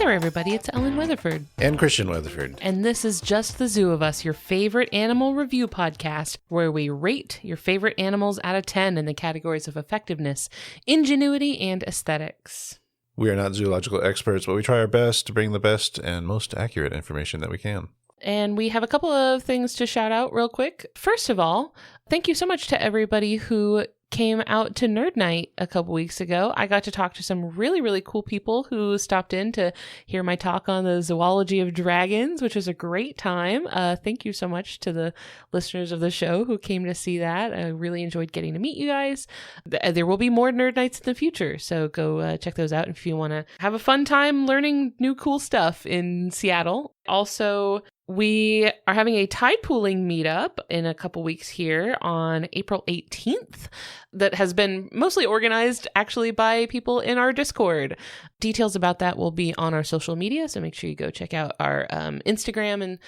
there, everybody. It's Ellen Weatherford. And Christian Weatherford. And this is Just the Zoo of Us, your favorite animal review podcast, where we rate your favorite animals out of 10 in the categories of effectiveness, ingenuity, and aesthetics. We are not zoological experts, but we try our best to bring the best and most accurate information that we can. And we have a couple of things to shout out real quick. First of all, thank you so much to everybody who came out to Nerd Night a couple weeks ago. I got to talk to some really, really cool people who stopped in to hear my talk on the zoology of dragons, which was a great time. Thank you so much to the listeners of the show who came to see that. I really enjoyed getting to meet you guys. There will be more Nerd Nights in the future, so go check those out if you want to have a fun time learning new cool stuff in Seattle. Also, we are having a tide pooling meetup in a couple weeks here on April 18th that has been mostly organized actually by people in our Discord. Details about that will be on our social media, so make sure you go check out our Instagram and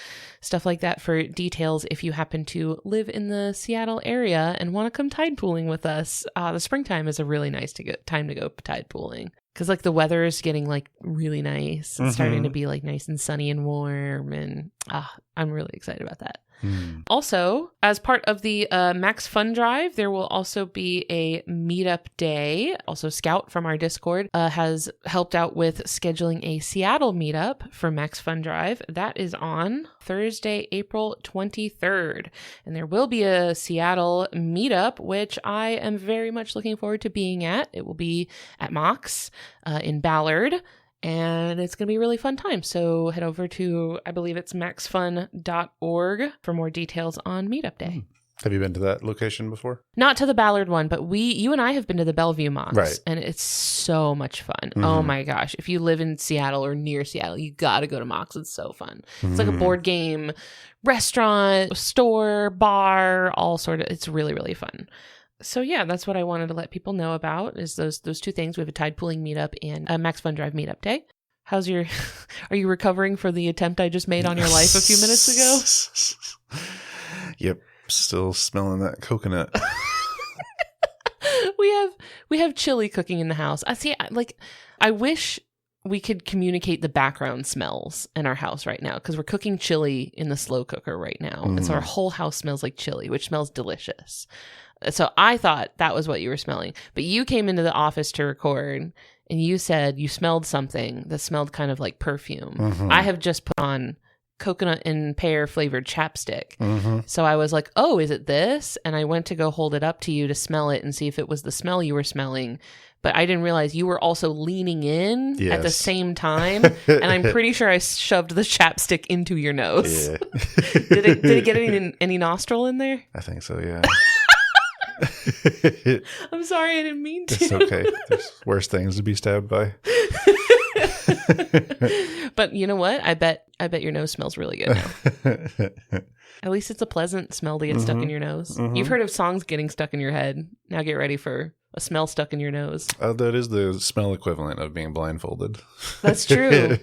stuff like that for details if you happen to live in the Seattle area and want to come tide pooling with us. The springtime is a really nice time to go tide pooling. Because, like, the weather is getting, like, really nice. It's starting to be, like, nice and sunny and warm. And I'm really excited about that. Also, as part of the Max Fun Drive, there will also be a meetup day. Also, Scout from our Discord has helped out with scheduling a Seattle meetup for Max Fun Drive. That is on Thursday, April 23rd. And there will be a Seattle meetup, which I am very much looking forward to being at. It will be at Mox in Ballard. And it's going to be a really fun time. So head over to, I believe it's maxfun.org for more details on Meetup Day. Have you been to that location before? Not to the Ballard one, but you and I have been to the Bellevue Mox. Right. And it's so much fun. Oh my gosh. If you live in Seattle or near Seattle, you got to go to Mox. It's so fun. It's like a board game, restaurant, store, bar, all sort of. It's really, really fun. So yeah, that's what I wanted to let people know about is those two things. We have a tide pooling meetup and a Max Fun Drive meetup day. How's your, are you recovering for the attempt I just made on your life a few minutes ago? Yep. Still smelling that coconut. We have chili cooking in the house. I wish we could communicate the background smells in our house right now because we're cooking chili in the slow cooker right now. And so our whole house smells like chili, which smells delicious. So I thought that was what you were smelling. But you came into the office to record and you said you smelled something that smelled kind of like perfume. I have just put on coconut and pear flavored chapstick. So I was like, oh, is it this? And I went to go hold it up to you to smell it and see if it was the smell you were smelling. But I didn't realize you were also leaning in at the same time. And I'm pretty sure I shoved the chapstick into your nose. Yeah. Did it get any nostril in there? I think so, yeah. I'm sorry, I didn't mean to. It's okay. There's worse things to be stabbed by. But you know what? I bet your nose smells really good now. At least it's a pleasant smell to get stuck in your nose. You've heard of songs getting stuck in your head. Now get ready for a smell stuck in your nose. That is the smell equivalent of being blindfolded. That's true.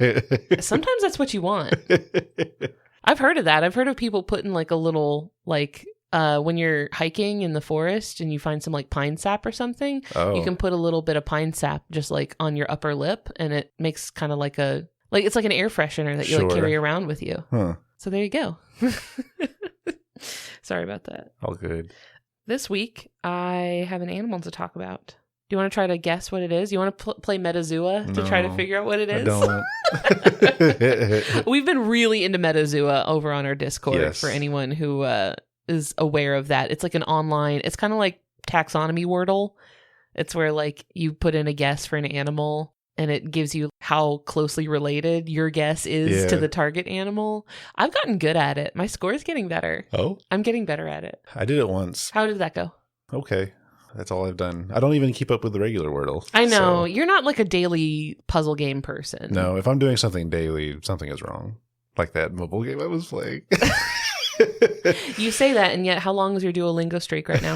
Sometimes that's what you want. I've heard of that. I've heard of people putting like a little when you're hiking in the forest and you find some like pine sap or something, you can put a little bit of pine sap just like on your upper lip and it makes kind of like it's like an air freshener that you like carry around with you. So there you go. Sorry about that. All good. This week, I have an animal to talk about. Do you want to try to guess what it is? You want to play Metazoa to try to figure out what it is? I don't. We've been really into Metazoa over on our Discord for anyone who is aware of that. It's like an online, it's kind of like taxonomy Wordle. It's where like you put in a guess for an animal and it gives you how closely related your guess is to the target animal. I've gotten good at it. My score is getting better. Oh? I'm getting better at it. I did it once. How did that go? Okay. That's all I've done. I don't even keep up with the regular Wordle. I know. So. You're not like a daily puzzle game person. No, if I'm doing something daily, something is wrong. Like that mobile game I was playing. You say that, and yet how long is your Duolingo streak right now?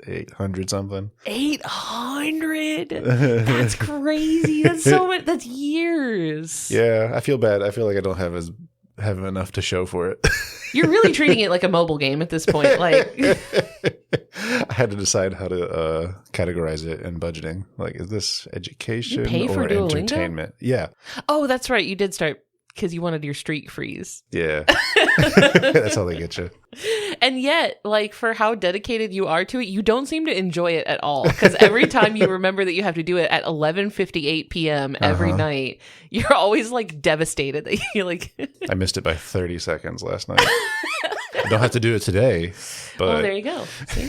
800 something. 800? That's crazy. That's so much. That's years. Yeah, I feel bad. I feel like I don't have have enough to show for it. You're really treating it like a mobile game at this point. Like, I had to decide how to categorize it in budgeting. Like, is this education or entertainment? Yeah. Oh, that's right. You did start because you wanted your streak freeze. Yeah. That's how they get you. And yet, like, for how dedicated you are to it, you don't seem to enjoy it at all. Because every time you remember that you have to do it at 11:58 p.m. every night, you're always, like, devastated that you're like... I missed it by 30 seconds last night. I don't have to do it today, but... Well, there you go. See?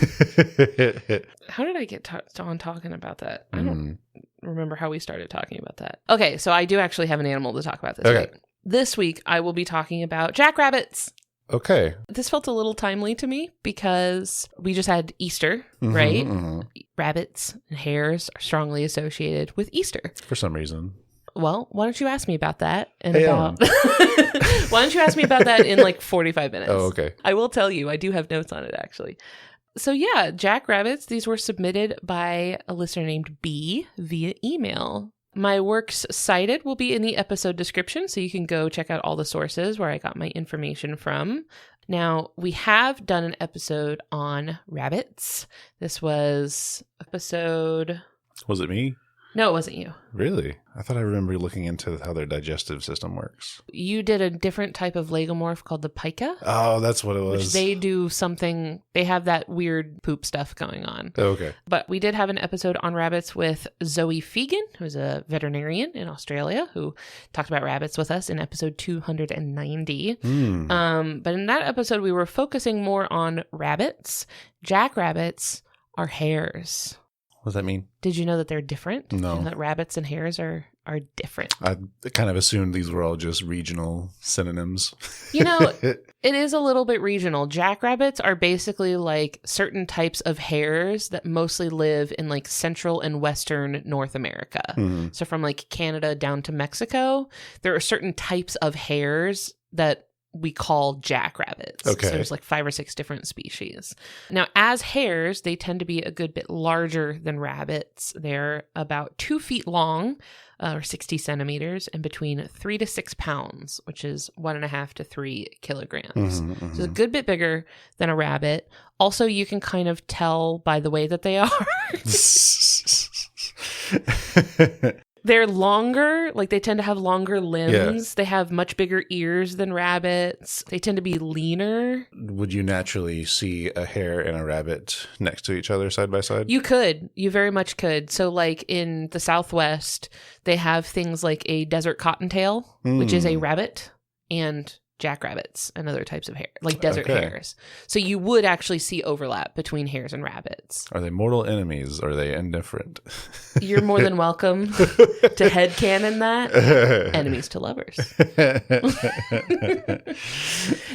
How did I get on talking about that? I don't remember how we started talking about that. Okay, so I do actually have an animal to talk about this week. This week, I will be talking about jackrabbits. Okay. This felt a little timely to me because we just had Easter, right? Rabbits and hares are strongly associated with Easter. For some reason. Well, why don't you ask me about that in about... Why don't you ask me about that in like 45 minutes? Oh, okay. I will tell you. I do have notes on it, actually. So yeah, jackrabbits, these were submitted by a listener named B via email. My works cited will be in the episode description, so you can go check out all the sources where I got my information from. Now, we have done an episode on rabbits. This was episode... Was it me? No, it wasn't you. Really? I thought I remember looking into how their digestive system works. You did a different type of lagomorph called the pica. Oh, that's what it was. Which they do something, they have that weird poop stuff going on. Oh, okay. But we did have an episode on rabbits with Zoe Fegan, who's a veterinarian in Australia, who talked about rabbits with us in episode 290. But in that episode, we were focusing more on rabbits. Jackrabbits are hares. What does that mean? Did you know that they're different? No. And that rabbits and hares are different. I kind of assumed these were all just regional synonyms. You know, it is a little bit regional. Jackrabbits are basically like certain types of hares that mostly live in like central and western North America. So from like Canada down to Mexico, there are certain types of hares that we call jackrabbits. Okay. So there's like 5 or 6 different species. Now, as hares, they tend to be a good bit larger than rabbits. They're about 2 feet long, or 60 centimeters, and between 3 to 6 pounds, which is 1.5 to 3 kilograms. So a good bit bigger than a rabbit. Also, you can kind of tell by the way that they are. They're longer, like they tend to have longer limbs. Yeah. They have much bigger ears than rabbits. They tend to be leaner. Would you naturally see a hare and a rabbit next to each other side by side? You could. You very much could. So like in the Southwest, they have things like a desert cottontail, which is a rabbit, and jackrabbits and other types of hare, like desert hares. So you would actually see overlap between hares and rabbits. Are they mortal enemies or are they indifferent? You're more than welcome to headcanon that. Enemies to lovers.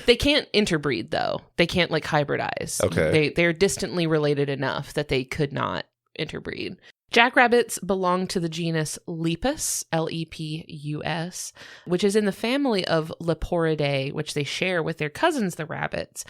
They can't interbreed, though. They can't like hybridize. Okay. They're distantly related enough that they could not interbreed. Jackrabbits belong to the genus Lepus, Lepus, which is in the family of Leporidae, which they share with their cousins, the rabbits.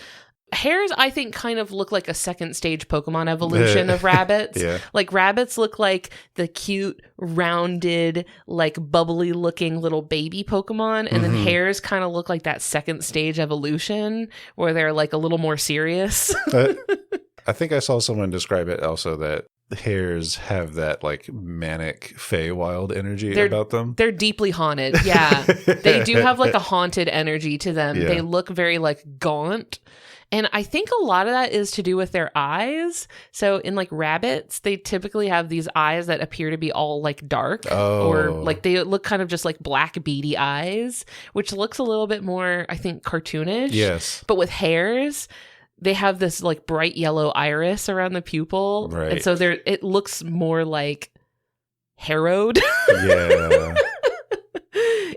Hares, I think, kind of look like a second stage Pokemon evolution of rabbits. Yeah. Like rabbits look like the cute, rounded, like bubbly looking little baby Pokemon. And then hares kind of look like that second stage evolution where they're like a little more serious. I think I saw someone describe it also that hares have that like manic Feywild energy about them. They're deeply haunted. Yeah. They do have like a haunted energy to them. Yeah. They look very like gaunt. And I think a lot of that is to do with their eyes. So in like rabbits, they typically have these eyes that appear to be all like dark or like they look kind of just like black beady eyes, which looks a little bit more, I think, cartoonish. Yes. But with hares, they have this like bright yellow iris around the pupil. Right. And so it looks more like harrowed. Yeah.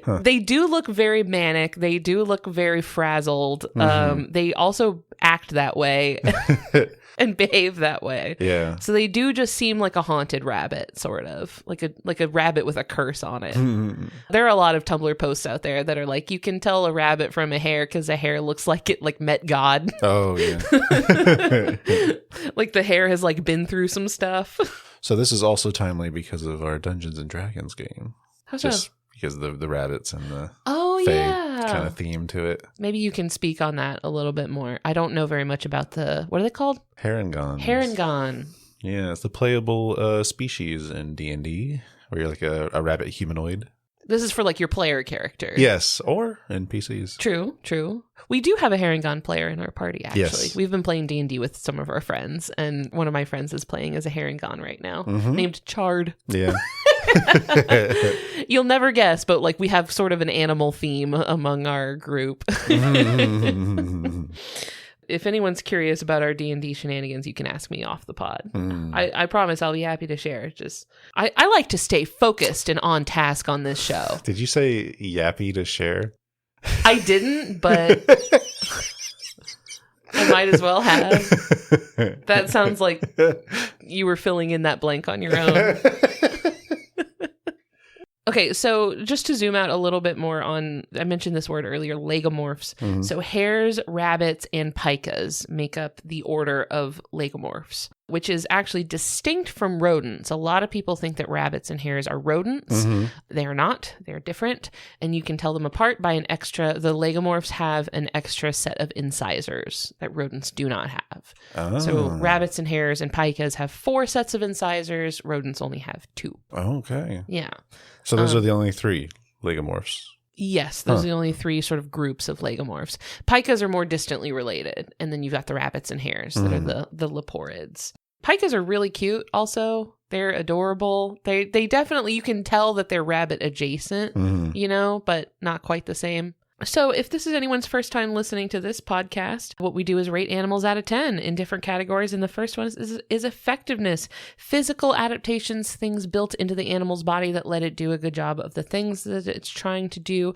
Huh. They do look very manic. They do look very frazzled. They also act that way and behave that way. Yeah. So they do just seem like a haunted rabbit, sort of like a rabbit with a curse on it. There are a lot of Tumblr posts out there that are like, you can tell a rabbit from a hare because a hare looks like it like met God. Oh yeah. Like the hare has like been through some stuff. So this is also timely because of our Dungeons and Dragons game. How so? Just because of the rabbits and the Fae. Yeah. kind of theme to it. Maybe you can speak on that a little bit more. I don't know very much about what are they called? Herringons. Herringon. Yeah, it's the playable species in D&D, where you're like a rabbit humanoid. This is for like your player character. Yes, or NPCs. True. We do have a Herringon player in our party, actually. Yes. We've been playing D&D with some of our friends, and one of my friends is playing as a Herringon right now, named Chard. Yeah. You'll never guess, but like we have sort of an animal theme among our group. If anyone's curious about our D&D shenanigans, you can ask me off the pod. I promise I'll be happy to share. Just I like to stay focused and on task on this show. Did you say yappy to share? I didn't, but I might as well have. That sounds like you were filling in that blank on your own. Okay, so just to zoom out a little bit more on, I mentioned this word earlier, lagomorphs. So hares, rabbits, and pikas make up the order of lagomorphs, which is actually distinct from rodents. A lot of people think that rabbits and hares are rodents. They're not. They're different. And you can tell them apart by the lagomorphs have an extra set of incisors that rodents do not have. So rabbits and hares and pikas have 4 sets of incisors. Rodents only have 2. Okay. Yeah. So those are the only 3 lagomorphs. Yes, those are the only 3 sort of groups of lagomorphs. Pikas are more distantly related, and then you've got the rabbits and hares that are the leporids. Pikas are really cute also. They're adorable. They definitely, you can tell that they're rabbit adjacent, but not quite the same. So if this is anyone's first time listening to this podcast, what we do is rate animals out of 10 in different categories. And the first one is effectiveness, physical adaptations, things built into the animal's body that let it do a good job of the things that it's trying to do.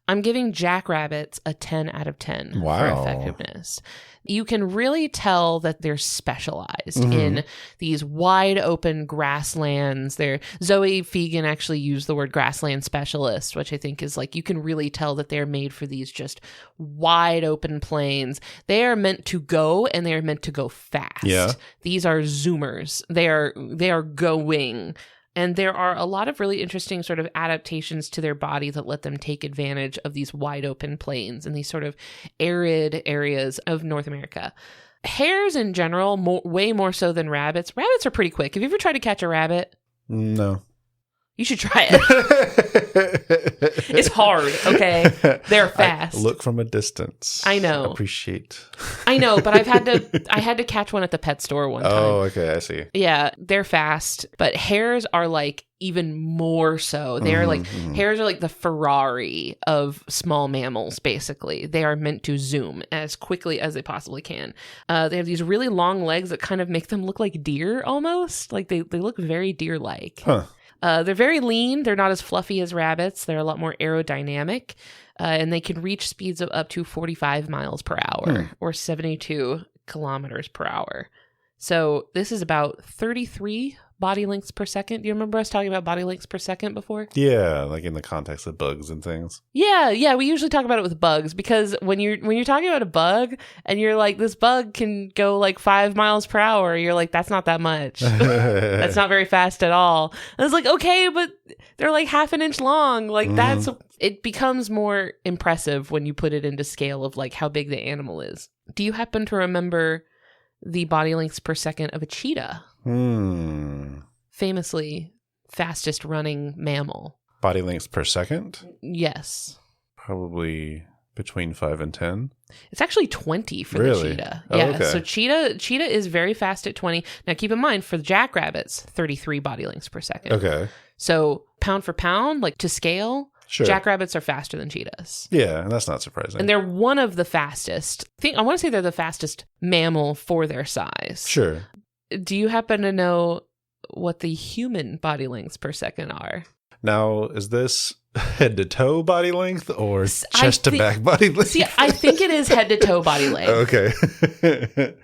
I'm giving jackrabbits a 10 out of 10 for effectiveness. You can really tell that they're specialized in these wide open grasslands. Zoe Fegan actually used the word grassland specialist, which I think is like, you can really tell that they're made for these just wide open plains. They are meant to go, and they are meant to go fast. Yeah. These are zoomers. They are going. And there are a lot of really interesting sort of adaptations to their body that let them take advantage of these wide open plains and these sort of arid areas of North America. Hares in general, way more so than rabbits. Rabbits are pretty quick. Have you ever tried to catch a rabbit? No. You should try it. It's hard, okay? They're fast. I look from a distance. I know. Appreciate. I know, but I had to catch one at the pet store one time. Oh, okay, I see. Yeah, they're fast, but hares are like even more so. They're hares are like the Ferrari of small mammals, basically. They are meant to zoom as quickly as they possibly can. They have these really long legs that kind of make them look like deer almost. Like they look very deer-like. Huh. They're very lean. They're not as fluffy as rabbits. They're a lot more aerodynamic. And they can reach speeds of up to 45 miles per hour or 72 kilometers per hour. So this is about 33 body lengths per second. Do you remember us talking about body lengths per second before? Yeah, like in the context of bugs and things. Yeah. We usually talk about it with bugs because when you're talking about a bug and you're like, this bug can go like 5 miles per hour, you're like, that's not that much. That's not very fast at all. And it's like, okay, but they're like half an inch long. Like it becomes more impressive when you put it into scale of like how big the animal is. Do you happen to remember the body lengths per second of a cheetah? Famously fastest running mammal. Body lengths per second? Yes. Probably between 5 and 10. It's actually 20 for the cheetah. Oh, yeah, okay. So cheetah is very fast at 20. Now keep in mind, for the jackrabbits, 33 body lengths per second. Okay. So pound for pound, like to scale, sure, jackrabbits are faster than cheetahs. Yeah, and that's not surprising. And they're one of the fastest. I want to say they're the fastest mammal for their size. Sure. Do you happen to know what the human body lengths per second are? Now, is this head to toe body length or chest to back body length? See, I think it is head to toe body length. Okay.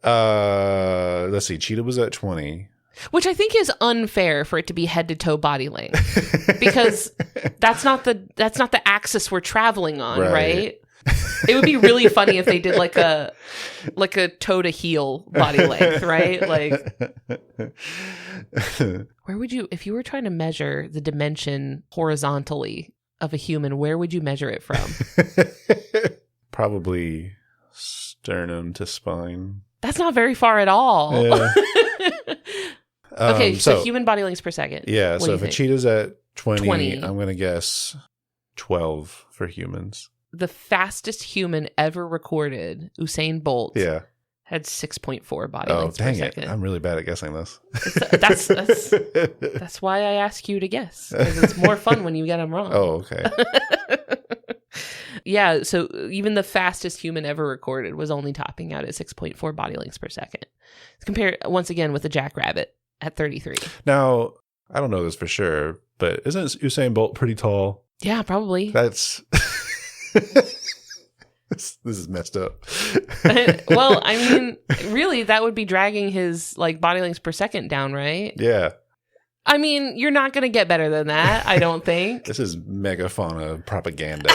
Let's see. Cheetah was at 20. Which I think is unfair for it to be head to toe body length, because that's not the axis we're traveling on, right? It would be really funny if they did like a toe to heel body length, right? Like, where would you, if you were trying to measure the dimension horizontally of a human, where would you measure it from? Probably sternum to spine. That's not very far at all. Yeah. Okay, so human body lengths per second. Yeah, so if a cheetah's at 20, I'm going to guess 12 for humans. The fastest human ever recorded, Usain Bolt, had 6.4 body lengths per second. It. I'm really bad at guessing this. That's why I ask you to guess, because it's more fun when you get them wrong. Oh, okay. Yeah, so even the fastest human ever recorded was only topping out at 6.4 body lengths per second. Compare once again with the jackrabbit at 33. Now, I don't know this for sure, but isn't Usain Bolt pretty tall? Yeah, probably. That's... This is messed up. Well, I mean, really, that would be dragging his like body lengths per second down, right? Yeah. I mean, you're not going to get better than that, I don't think. This is megafauna propaganda.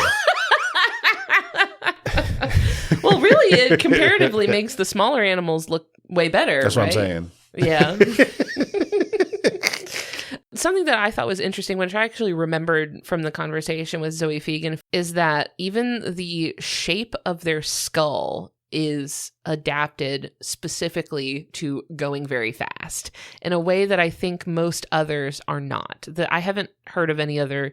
Well, really, it comparatively makes the smaller animals look way better. That's right? what I'm saying. Yeah. Something that I thought was interesting, which I actually remembered from the conversation with Zoe Fegan, is that even the shape of their skull is adapted specifically to going very fast in a way that I think most others are not. I haven't heard of any other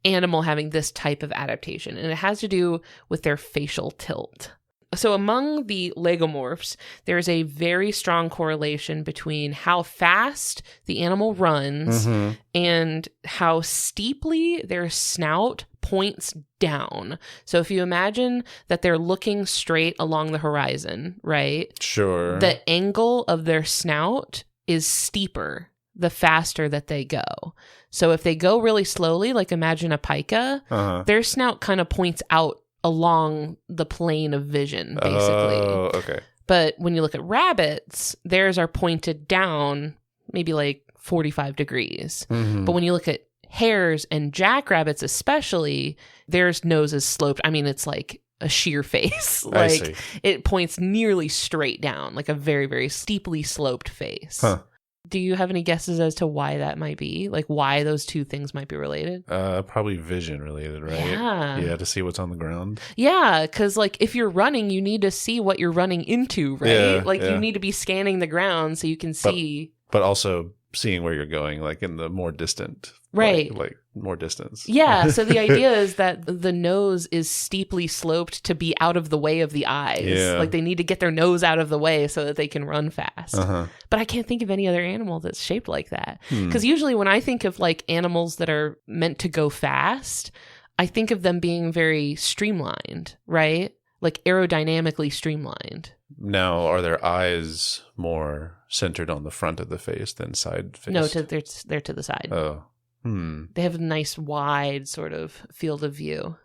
animal having this type of adaptation, and it has to do with their facial tilt. So among the lagomorphs, there is a very strong correlation between how fast the animal runs and how steeply their snout points down. So if you imagine that they're looking straight along the horizon, right? Sure. The angle of their snout is steeper the faster that they go. So if they go really slowly, like imagine a pika, their snout kind of points out along the plane of vision, basically. Oh, okay. But when you look at rabbits, theirs are pointed down maybe like 45 degrees. But when you look at hares and jackrabbits especially, their nose is sloped. I mean, it's like a sheer face. Like it points nearly straight down, like a very, very steeply sloped face. Huh. Do you have any guesses as to why that might be? Like why those two things might be related? Probably vision related, right? Yeah, to see what's on the ground. Yeah, because like if you're running, you need to see what you're running into, right? You need to be scanning the ground so you can see. But also seeing where you're going, like in the more distant. Right. Like more distance. Yeah, so the idea is that the nose is steeply sloped to be out of the way of the eyes. Yeah. Like they need to get their nose out of the way so that they can run fast. But I can't think of any other animal that's shaped like that. Because usually when I think of like animals that are meant to go fast, I think of them being very streamlined, right? Like aerodynamically streamlined. Now, are their eyes more centered on the front of the face than side face? No, they're to the side. Oh. They have a nice wide sort of field of view.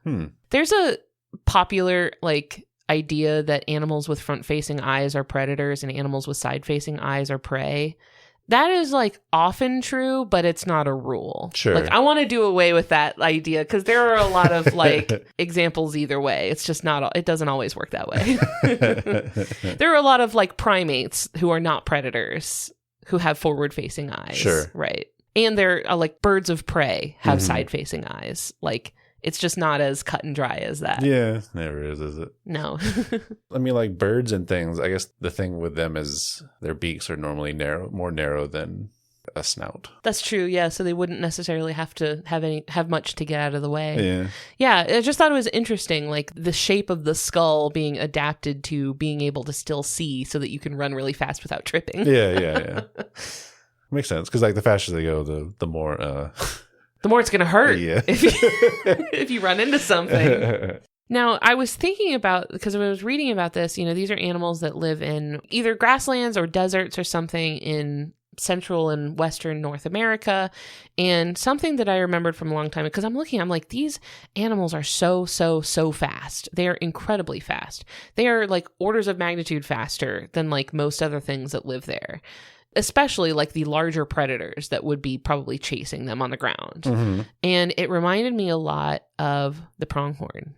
There's a popular like idea that animals with front-facing eyes are predators and animals with side-facing eyes are prey. That is like often true, but it's not a rule. Sure. Like I want to do away with that idea because there are a lot of like examples either way. It's just not, it doesn't always work that way. There are a lot of like primates who are not predators who have forward facing eyes. Sure. Right. And they're like birds of prey have side facing eyes. Like it's just not as cut and dry as that. Yeah, never is it? No. I mean, like birds and things, I guess the thing with them is their beaks are normally more narrow than a snout. That's true, yeah. So they wouldn't necessarily have to have much to get out of the way. Yeah. Yeah, I just thought it was interesting, like the shape of the skull being adapted to being able to still see so that you can run really fast without tripping. Yeah. Makes sense, because like the faster they go, the more... the more it's going to hurt if you run into something. Now, I was thinking about, because when I was reading about this, these are animals that live in either grasslands or deserts or something in Central and Western North America. And something that I remembered from a long time, because I'm like, these animals are so fast. They are incredibly fast. They are like orders of magnitude faster than like most other things that live there. Especially like the larger predators that would be probably chasing them on the ground. And it reminded me a lot of the pronghorn.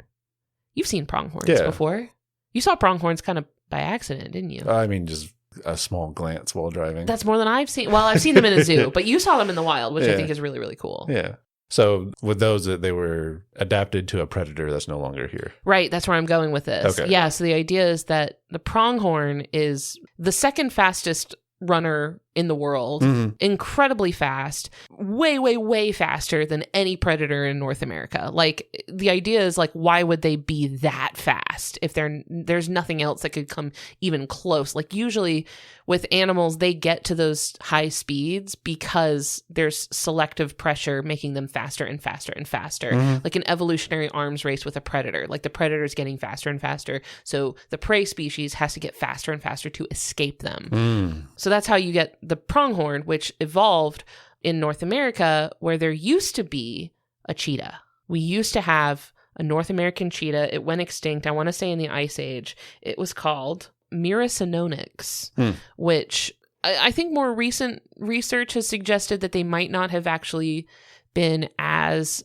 You've seen pronghorns before. You saw pronghorns kind of by accident, didn't you? I mean, just a small glance while driving. That's more than I've seen. Well, I've seen them in a zoo, but you saw them in the wild, which I think is really, really cool. Yeah. So with those, that they were adapted to a predator that's no longer here. Right. That's where I'm going with this. Okay. Yeah. So the idea is that the pronghorn is the second fastest runner in the world, incredibly fast, way faster than any predator in North America. Like, the idea is, like, why would they be that fast if there's nothing else that could come even close? Like, usually with animals, they get to those high speeds because there's selective pressure making them faster and faster and faster. Like an evolutionary arms race with a predator. Like, the predator is getting faster and faster, so the prey species has to get faster and faster to escape them. So that's how you get the pronghorn, which evolved in North America, where there used to be a cheetah. We used to have a North American cheetah. It went extinct, I want to say in the Ice Age. It was called Myricynonyx, which I think more recent research has suggested that they might not have actually been as,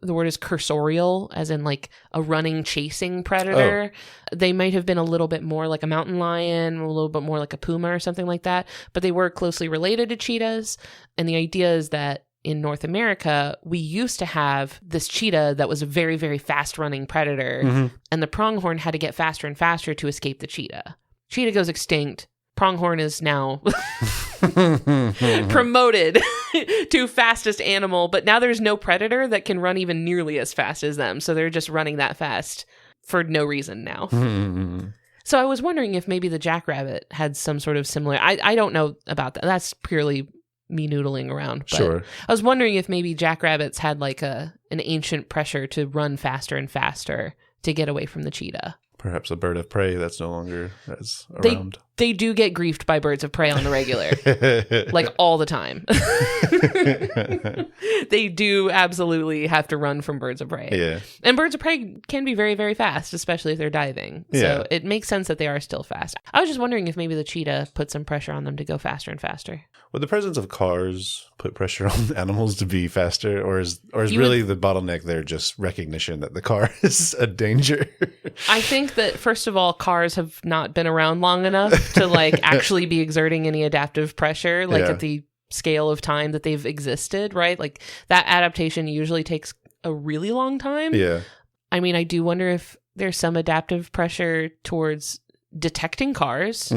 the word is cursorial, as in like a running, chasing predator. They might have been a little bit more like a mountain lion, a little bit more like a puma or something like that, but they were closely related to cheetahs. And the idea is that in North America, we used to have this cheetah that was a very, very fast running predator, and the pronghorn had to get faster and faster to escape the cheetah. Cheetah goes extinct. Pronghorn is now promoted to fastest animal, but now there's no predator that can run even nearly as fast as them. So they're just running that fast for no reason now. So I was wondering if maybe the jackrabbit had some sort of similar, I don't know about that. That's purely me noodling around. But Sure. I was wondering if maybe jackrabbits had like an ancient pressure to run faster and faster to get away from the cheetah. Perhaps a bird of prey that's no longer as around. They do get griefed by birds of prey on the regular, like all the time. They do absolutely have to run from birds of prey. Yeah. And birds of prey can be very, very fast, especially if they're diving. So it makes sense that they are still fast. I was just wondering if maybe the cheetah put some pressure on them to go faster and faster. Would the presence of cars put pressure on animals to be faster, or is really the bottleneck there just recognition that the car is a danger? I think that, first of all, cars have not been around long enough to like actually be exerting any adaptive pressure, like at the scale of time that they've existed, right? Like that adaptation usually takes a really long time. Yeah. I mean, I do wonder if there's some adaptive pressure towards detecting cars,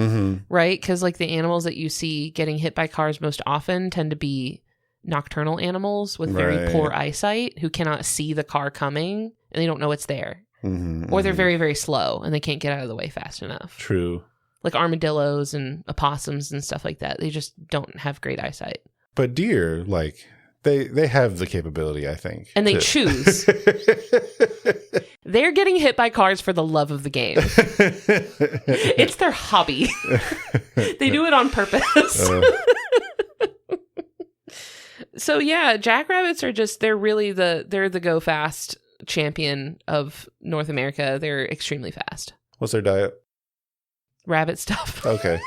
right? Because like the animals that you see getting hit by cars most often tend to be nocturnal animals with very poor eyesight who cannot see the car coming and they don't know it's there. Or they're very, very slow and they can't get out of the way fast enough. True. Like armadillos and opossums and stuff like that. They just don't have great eyesight. But deer, like, they have the capability, I think. And they choose. They're getting hit by cars for the love of the game. It's their hobby. They do it on purpose. So yeah, jackrabbits are just, they're the go fast champion of North America. They're extremely fast. What's their diet? Rabbit stuff. Okay.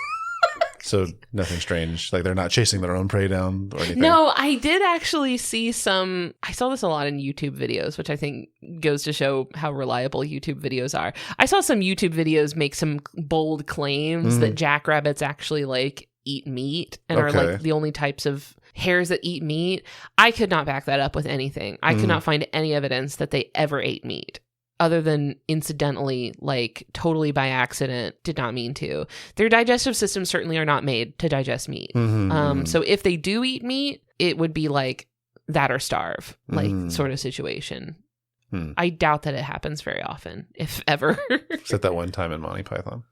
So nothing strange. Like they're not chasing their own prey down or anything. No, I did actually see I saw this a lot in YouTube videos, which I think goes to show how reliable YouTube videos are. I saw some YouTube videos make some bold claims that jackrabbits actually like eat meat and are like the only types of hares that eat meat. I could not back that up with anything. I could not find any evidence that they ever ate meat. Other than incidentally, like totally by accident, did not mean to. Their digestive systems certainly are not made to digest meat. So if they do eat meat, it would be like that or starve, like sort of situation. I doubt that it happens very often, if ever. Except that one time in Monty Python.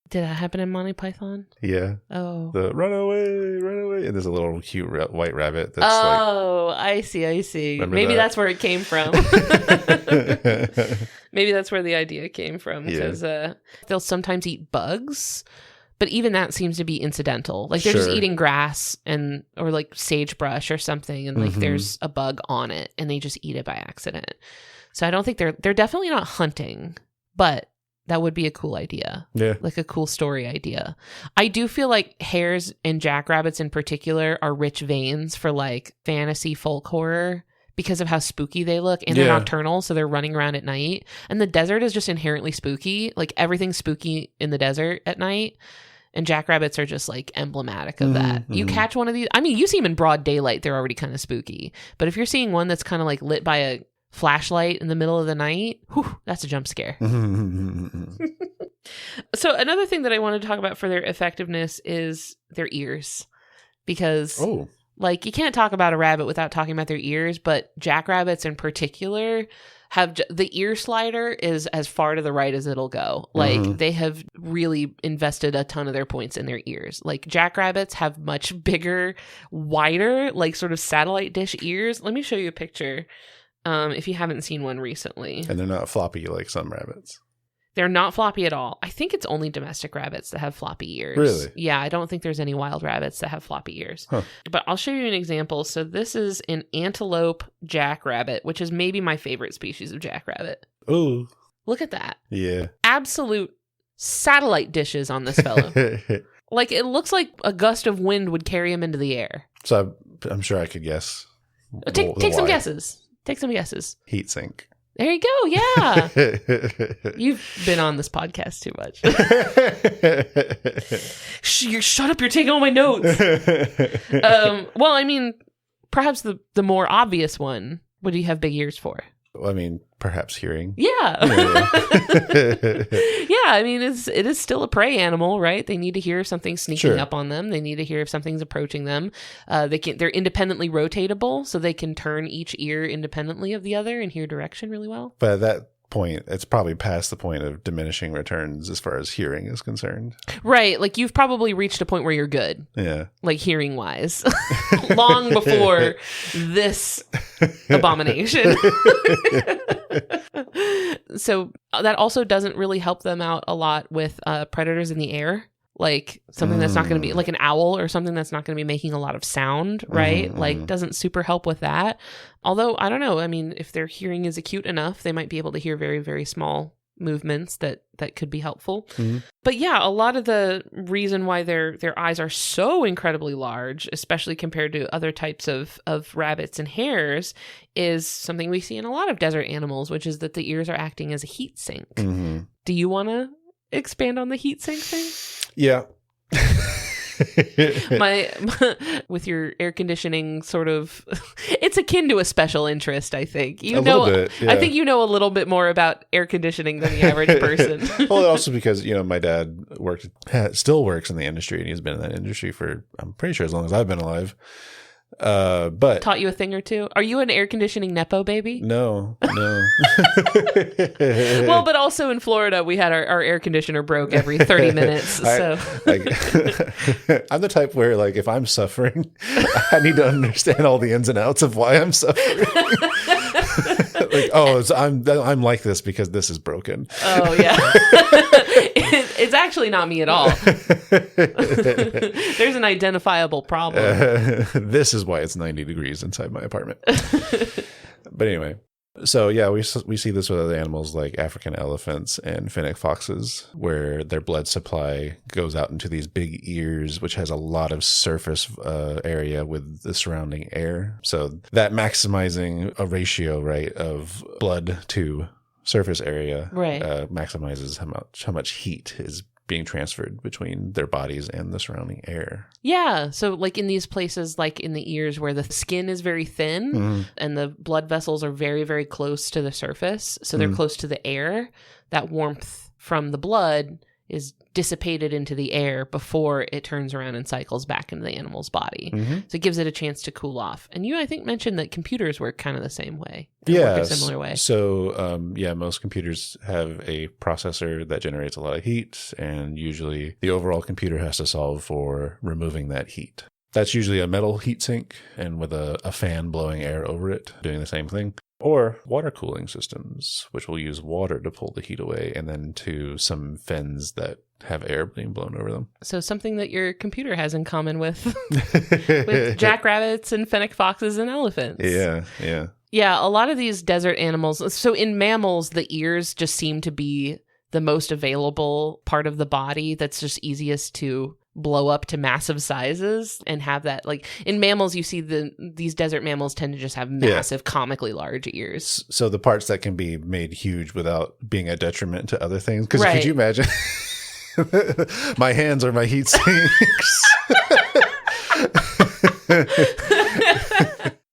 Did that happen in Monty Python? Yeah. Oh. The run away. And there's a little cute white rabbit that's I see. Maybe that's where it came from. Maybe that's where the idea came from. Because they'll sometimes eat bugs, but even that seems to be incidental. Like they're just eating grass or like sagebrush or something, and like there's a bug on it, and they just eat it by accident. So I don't think they're definitely not hunting, but that would be a cool idea. Yeah. Like a cool story idea. I do feel like hares and jackrabbits in particular are rich veins for like fantasy folk horror because of how spooky they look. And they're nocturnal, so they're running around at night. And the desert is just inherently spooky. Like everything's spooky in the desert at night. And jackrabbits are just like emblematic of that. You catch one of these. I mean, you see them in broad daylight. They're already kind of spooky. But if you're seeing one that's kind of like lit by a flashlight in the middle of the night, whew, that's a jump scare. So another thing that I wanted to talk about for their effectiveness is their ears. Because like you can't talk about a rabbit without talking about their ears, but jackrabbits in particular have the ear slider is as far to the right as it'll go. Like they have really invested a ton of their points in their ears. Like jackrabbits have much bigger, wider, like sort of satellite dish ears. Let me show you a picture if you haven't seen one recently. And they're not floppy like some rabbits. They're not floppy at all. I think it's only domestic rabbits that have floppy ears. Really? Yeah, I don't think there's any wild rabbits that have floppy ears. Huh. But I'll show you an example. So this is an antelope jackrabbit, which is maybe my favorite species of jackrabbit. Oh. Look at that. Yeah. Absolute satellite dishes on this fellow. Like, it looks like a gust of wind would carry him into the air. So I'm sure I could guess. Take some guesses. Take some guesses. Heat sink. There you go. Yeah. You've been on this podcast too much. Shut up. You're taking all my notes. Well, I mean, perhaps the more obvious one. What do you have big ears for? Well, I mean, perhaps hearing. Yeah. Yeah, I mean, it is still a prey animal, right? They need to hear if something's sneaking up on them. They need to hear if something's approaching them. They're independently rotatable, so they can turn each ear independently of the other and hear direction really well. But at that point, it's probably past the point of diminishing returns as far as hearing is concerned. Right. Like you've probably reached a point where you're good. Yeah. Like hearing wise. Long before this abomination. So that also doesn't really help them out a lot with predators in the air. Like something that's not going to be like an owl or something that's not going to be making a lot of sound, right? Like doesn't super help with that. Although, I don't know. I mean, if their hearing is acute enough, they might be able to hear very, very small movements that could be helpful. But yeah, a lot of the reason why their eyes are so incredibly large, especially compared to other types of rabbits and hares, is something we see in a lot of desert animals, which is that the ears are acting as a heat sink. Do you want to expand on the heat sink thing? Yeah. my with your air conditioning sort of, it's akin to a special interest. I think a little bit, yeah. I think you know a little bit more about air conditioning than the average person. Well, also because my dad still works in the industry, and he's been in that industry for, I'm pretty sure, as long as I've been alive. But taught you a thing or two. Are you an air conditioning nepo baby? No. Well, but also in Florida, we had our air conditioner broke every 30 minutes. So I'm the type where, like, if I'm suffering, I need to understand all the ins and outs of why I'm suffering. Like, I'm like this because this is broken. Oh yeah. It's actually not me at all. There's an identifiable problem. This is why it's 90 degrees inside my apartment. But anyway, so yeah, we see this with other animals like African elephants and fennec foxes, where their blood supply goes out into these big ears, which has a lot of surface area with the surrounding air. So that maximizing a ratio, right, of blood to surface area, right, maximizes how much heat is being transferred between their bodies and the surrounding air. Yeah. So like in these places, like in the ears where the skin is very thin and the blood vessels are very, very close to the surface, so they're close to the air, that warmth from the blood is dissipated into the air before it turns around and cycles back into the animal's body. So it gives it a chance to cool off. And you, I think, mentioned that computers work kind of the same way. They work a similar way. So, most computers have a processor that generates a lot of heat, and usually the overall computer has to solve for removing that heat. That's usually a metal heat sink, and with a fan blowing air over it, doing the same thing. Or water cooling systems, which will use water to pull the heat away, and then to some fins that have air being blown over them. So something that your computer has in common with jackrabbits and fennec foxes and elephants. Yeah. Yeah, a lot of these desert animals. So in mammals, the ears just seem to be the most available part of the body that's just easiest to blow up to massive sizes and have that, like in mammals you see these desert mammals tend to just have massive comically large ears, so the parts that can be made huge without being a detriment to other things, because could you imagine My hands are my heat sinks.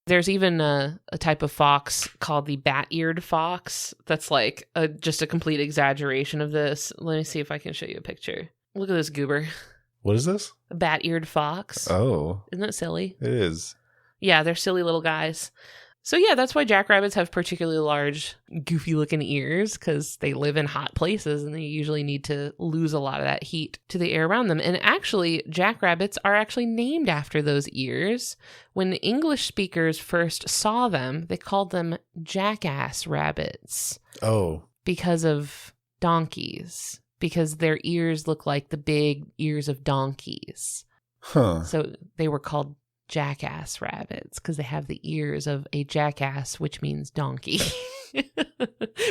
There's even a type of fox called the bat-eared fox that's like just a complete exaggeration of this. Let me see if I can show you a picture. Look at this goober. What is this? A bat-eared fox. Oh. Isn't that silly? It is. Yeah, they're silly little guys. So yeah, that's why jackrabbits have particularly large, goofy-looking ears, because they live in hot places and they usually need to lose a lot of that heat to the air around them. And actually, jackrabbits are actually named after those ears. When English speakers first saw them, they called them jackass rabbits. Oh. Because of donkeys. Because their ears look like the big ears of donkeys. Huh. So they were called jackass rabbits because they have the ears of a jackass, which means donkey.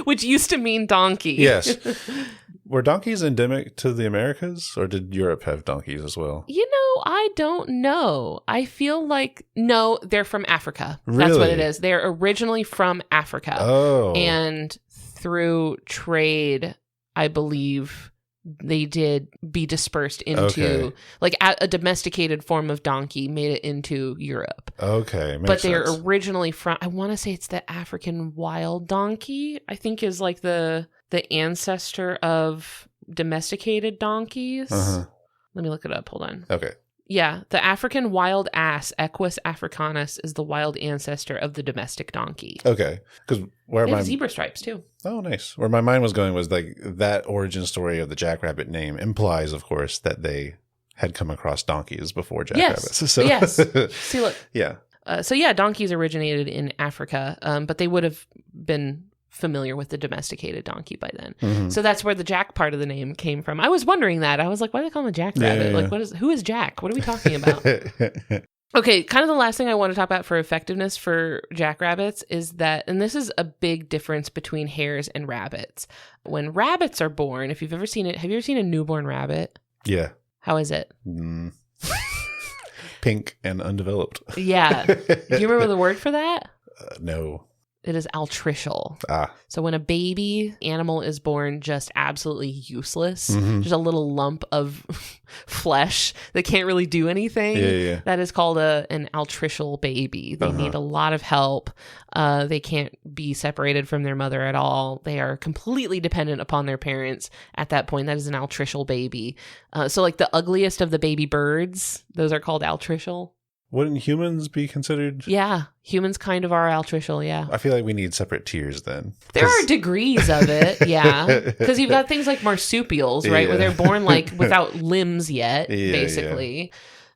Which used to mean donkey. Yes. Were donkeys endemic to the Americas, or did Europe have donkeys as well? You know, I don't know. I feel like, no, they're from Africa. Really? That's what it is. They're originally from Africa. Oh. And through trade, I believe they did be dispersed into, like a domesticated form of donkey made it into Europe. Okay. But they're originally from, I want to say it's the African wild donkey, I think is like the ancestor of domesticated donkeys. Uh-huh. Let me look it up. Hold on. Okay. Yeah, the African wild ass, Equus africanus, is the wild ancestor of the domestic donkey. Okay. Because where They my have zebra stripes too. Oh, nice. Where my mind was going was like that origin story of the jackrabbit name implies, of course, that they had come across donkeys before jackrabbits. Yes. So, Yes. See, look. Yeah. So yeah, donkeys originated in Africa, but they would have been familiar with the domesticated donkey by then. Mm-hmm. So that's where the Jack part of the name came from. I was wondering that. I was like, why do they call him a jackrabbit? Yeah. Like, who is Jack? What are we talking about? Okay, kind of the last thing I want to talk about for effectiveness for jackrabbits is that, and this is a big difference between hares and rabbits. When rabbits are born, if you've ever seen it, have you ever seen a newborn rabbit? Yeah. How is it? Pink and undeveloped. Yeah. Do you remember the word for that? No. It is altricial. Ah. So when a baby animal is born just absolutely useless, Mm-hmm. just a little lump of flesh that can't really do anything, Yeah. that is called an altricial baby. They need a lot of help. They can't be separated from their mother at all. They are completely dependent upon their parents at that point. That is an altricial baby. So like the ugliest of the baby birds, those are called altricial. Wouldn't humans be considered? Yeah, humans kind of are altricial, yeah. I feel like we need separate tiers then. There are degrees of it, yeah. Because you've got things like marsupials, right? Yeah. Where they're born like without limbs yet, Yeah, basically.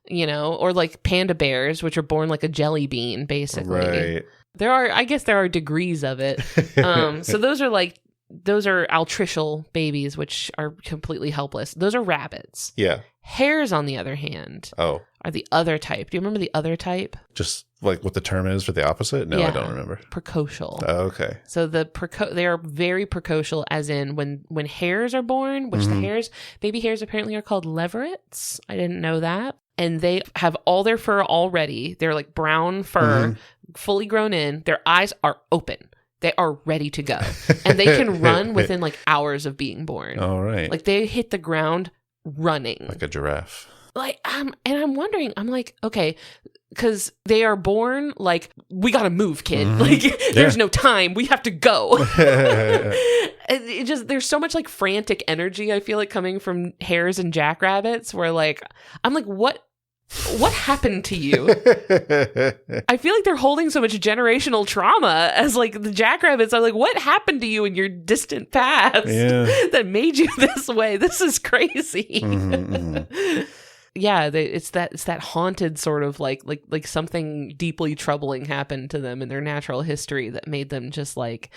You know, or like panda bears, which are born like a jelly bean, basically. Right. I guess there are degrees of it. So those are altricial babies, which are completely helpless. Those are rabbits. Yeah. Hares, on the other hand, Oh. are the other type. Do you remember the other type? Just like what the term is for the opposite? No, Yeah. I don't remember. Precocial. Oh, okay. So they are very precocial, as in when hares are born, which baby hares apparently are called leverets. I didn't know that. And they have all their fur already. They're like brown fur, fully grown in. Their eyes are open. They are ready to go. And they can run within like hours of being born. All right. Like they hit the ground running. Like a giraffe. Like, and I'm wondering, I'm like, okay, because they are born like, we got to move, kid. Like, there's no time. We have to go. There's so much like frantic energy, I feel like, coming from hares and jackrabbits where like, I'm like, what happened to you? I feel like they're holding so much generational trauma as like the jackrabbits are like, what happened to you in your distant past that made you this way? This is crazy. Yeah, it's that haunted sort of like something deeply troubling happened to them in their natural history that made them just like,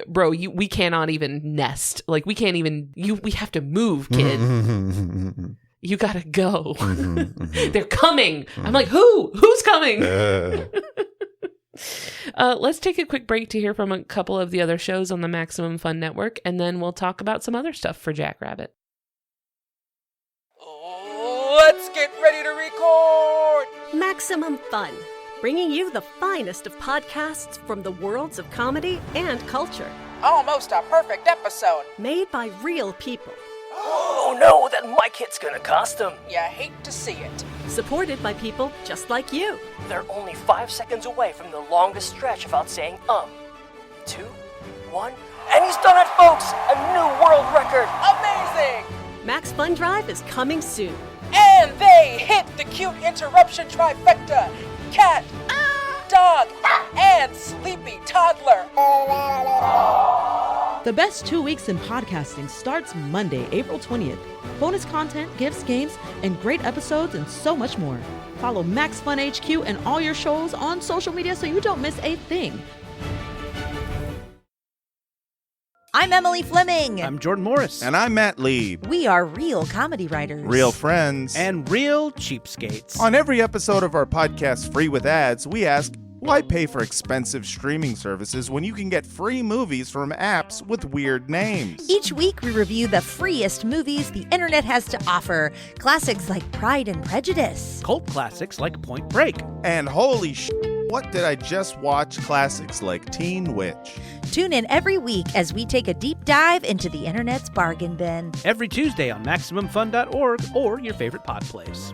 bro, we cannot even nest. Like we can't even, we have to move, kid. You gotta go. They're coming. I'm like, who's coming? Let's take a quick break to hear from a couple of the other shows on the Maximum Fun Network, and then we'll talk about some other stuff for Jackrabbit. Let's get ready to record! Maximum Fun, bringing you the finest of podcasts from the worlds of comedy and culture. Almost a perfect episode. Made by real people. Oh no, that mic hit's gonna cost them. You hate to see it. Supported by people just like you. They're only 5 seconds away from the longest stretch without saying 2, 1, and he's done it, folks! A new world record! Amazing! Max Fun Drive is coming soon. And they hit the cute interruption trifecta. Cat, dog, and sleepy toddler. The best 2 weeks in podcasting starts Monday, April 20th. Bonus content, gifts, games, and great episodes, and so much more. Follow Max Fun HQ and all your shows on social media so you don't miss a thing. I'm Emily Fleming. I'm Jordan Morris. And I'm Matt Lee. We are real comedy writers. Real friends. And real cheapskates. On every episode of our podcast, Free with Ads, we ask, why pay for expensive streaming services when you can get free movies from apps with weird names? Each week, we review the freest movies the internet has to offer. Classics like Pride and Prejudice. Cult classics like Point Break. And holy what did I just watch? Classics like Teen Witch. Tune in every week as we take a deep dive into the internet's bargain bin. Every Tuesday on MaximumFun.org or your favorite pod place.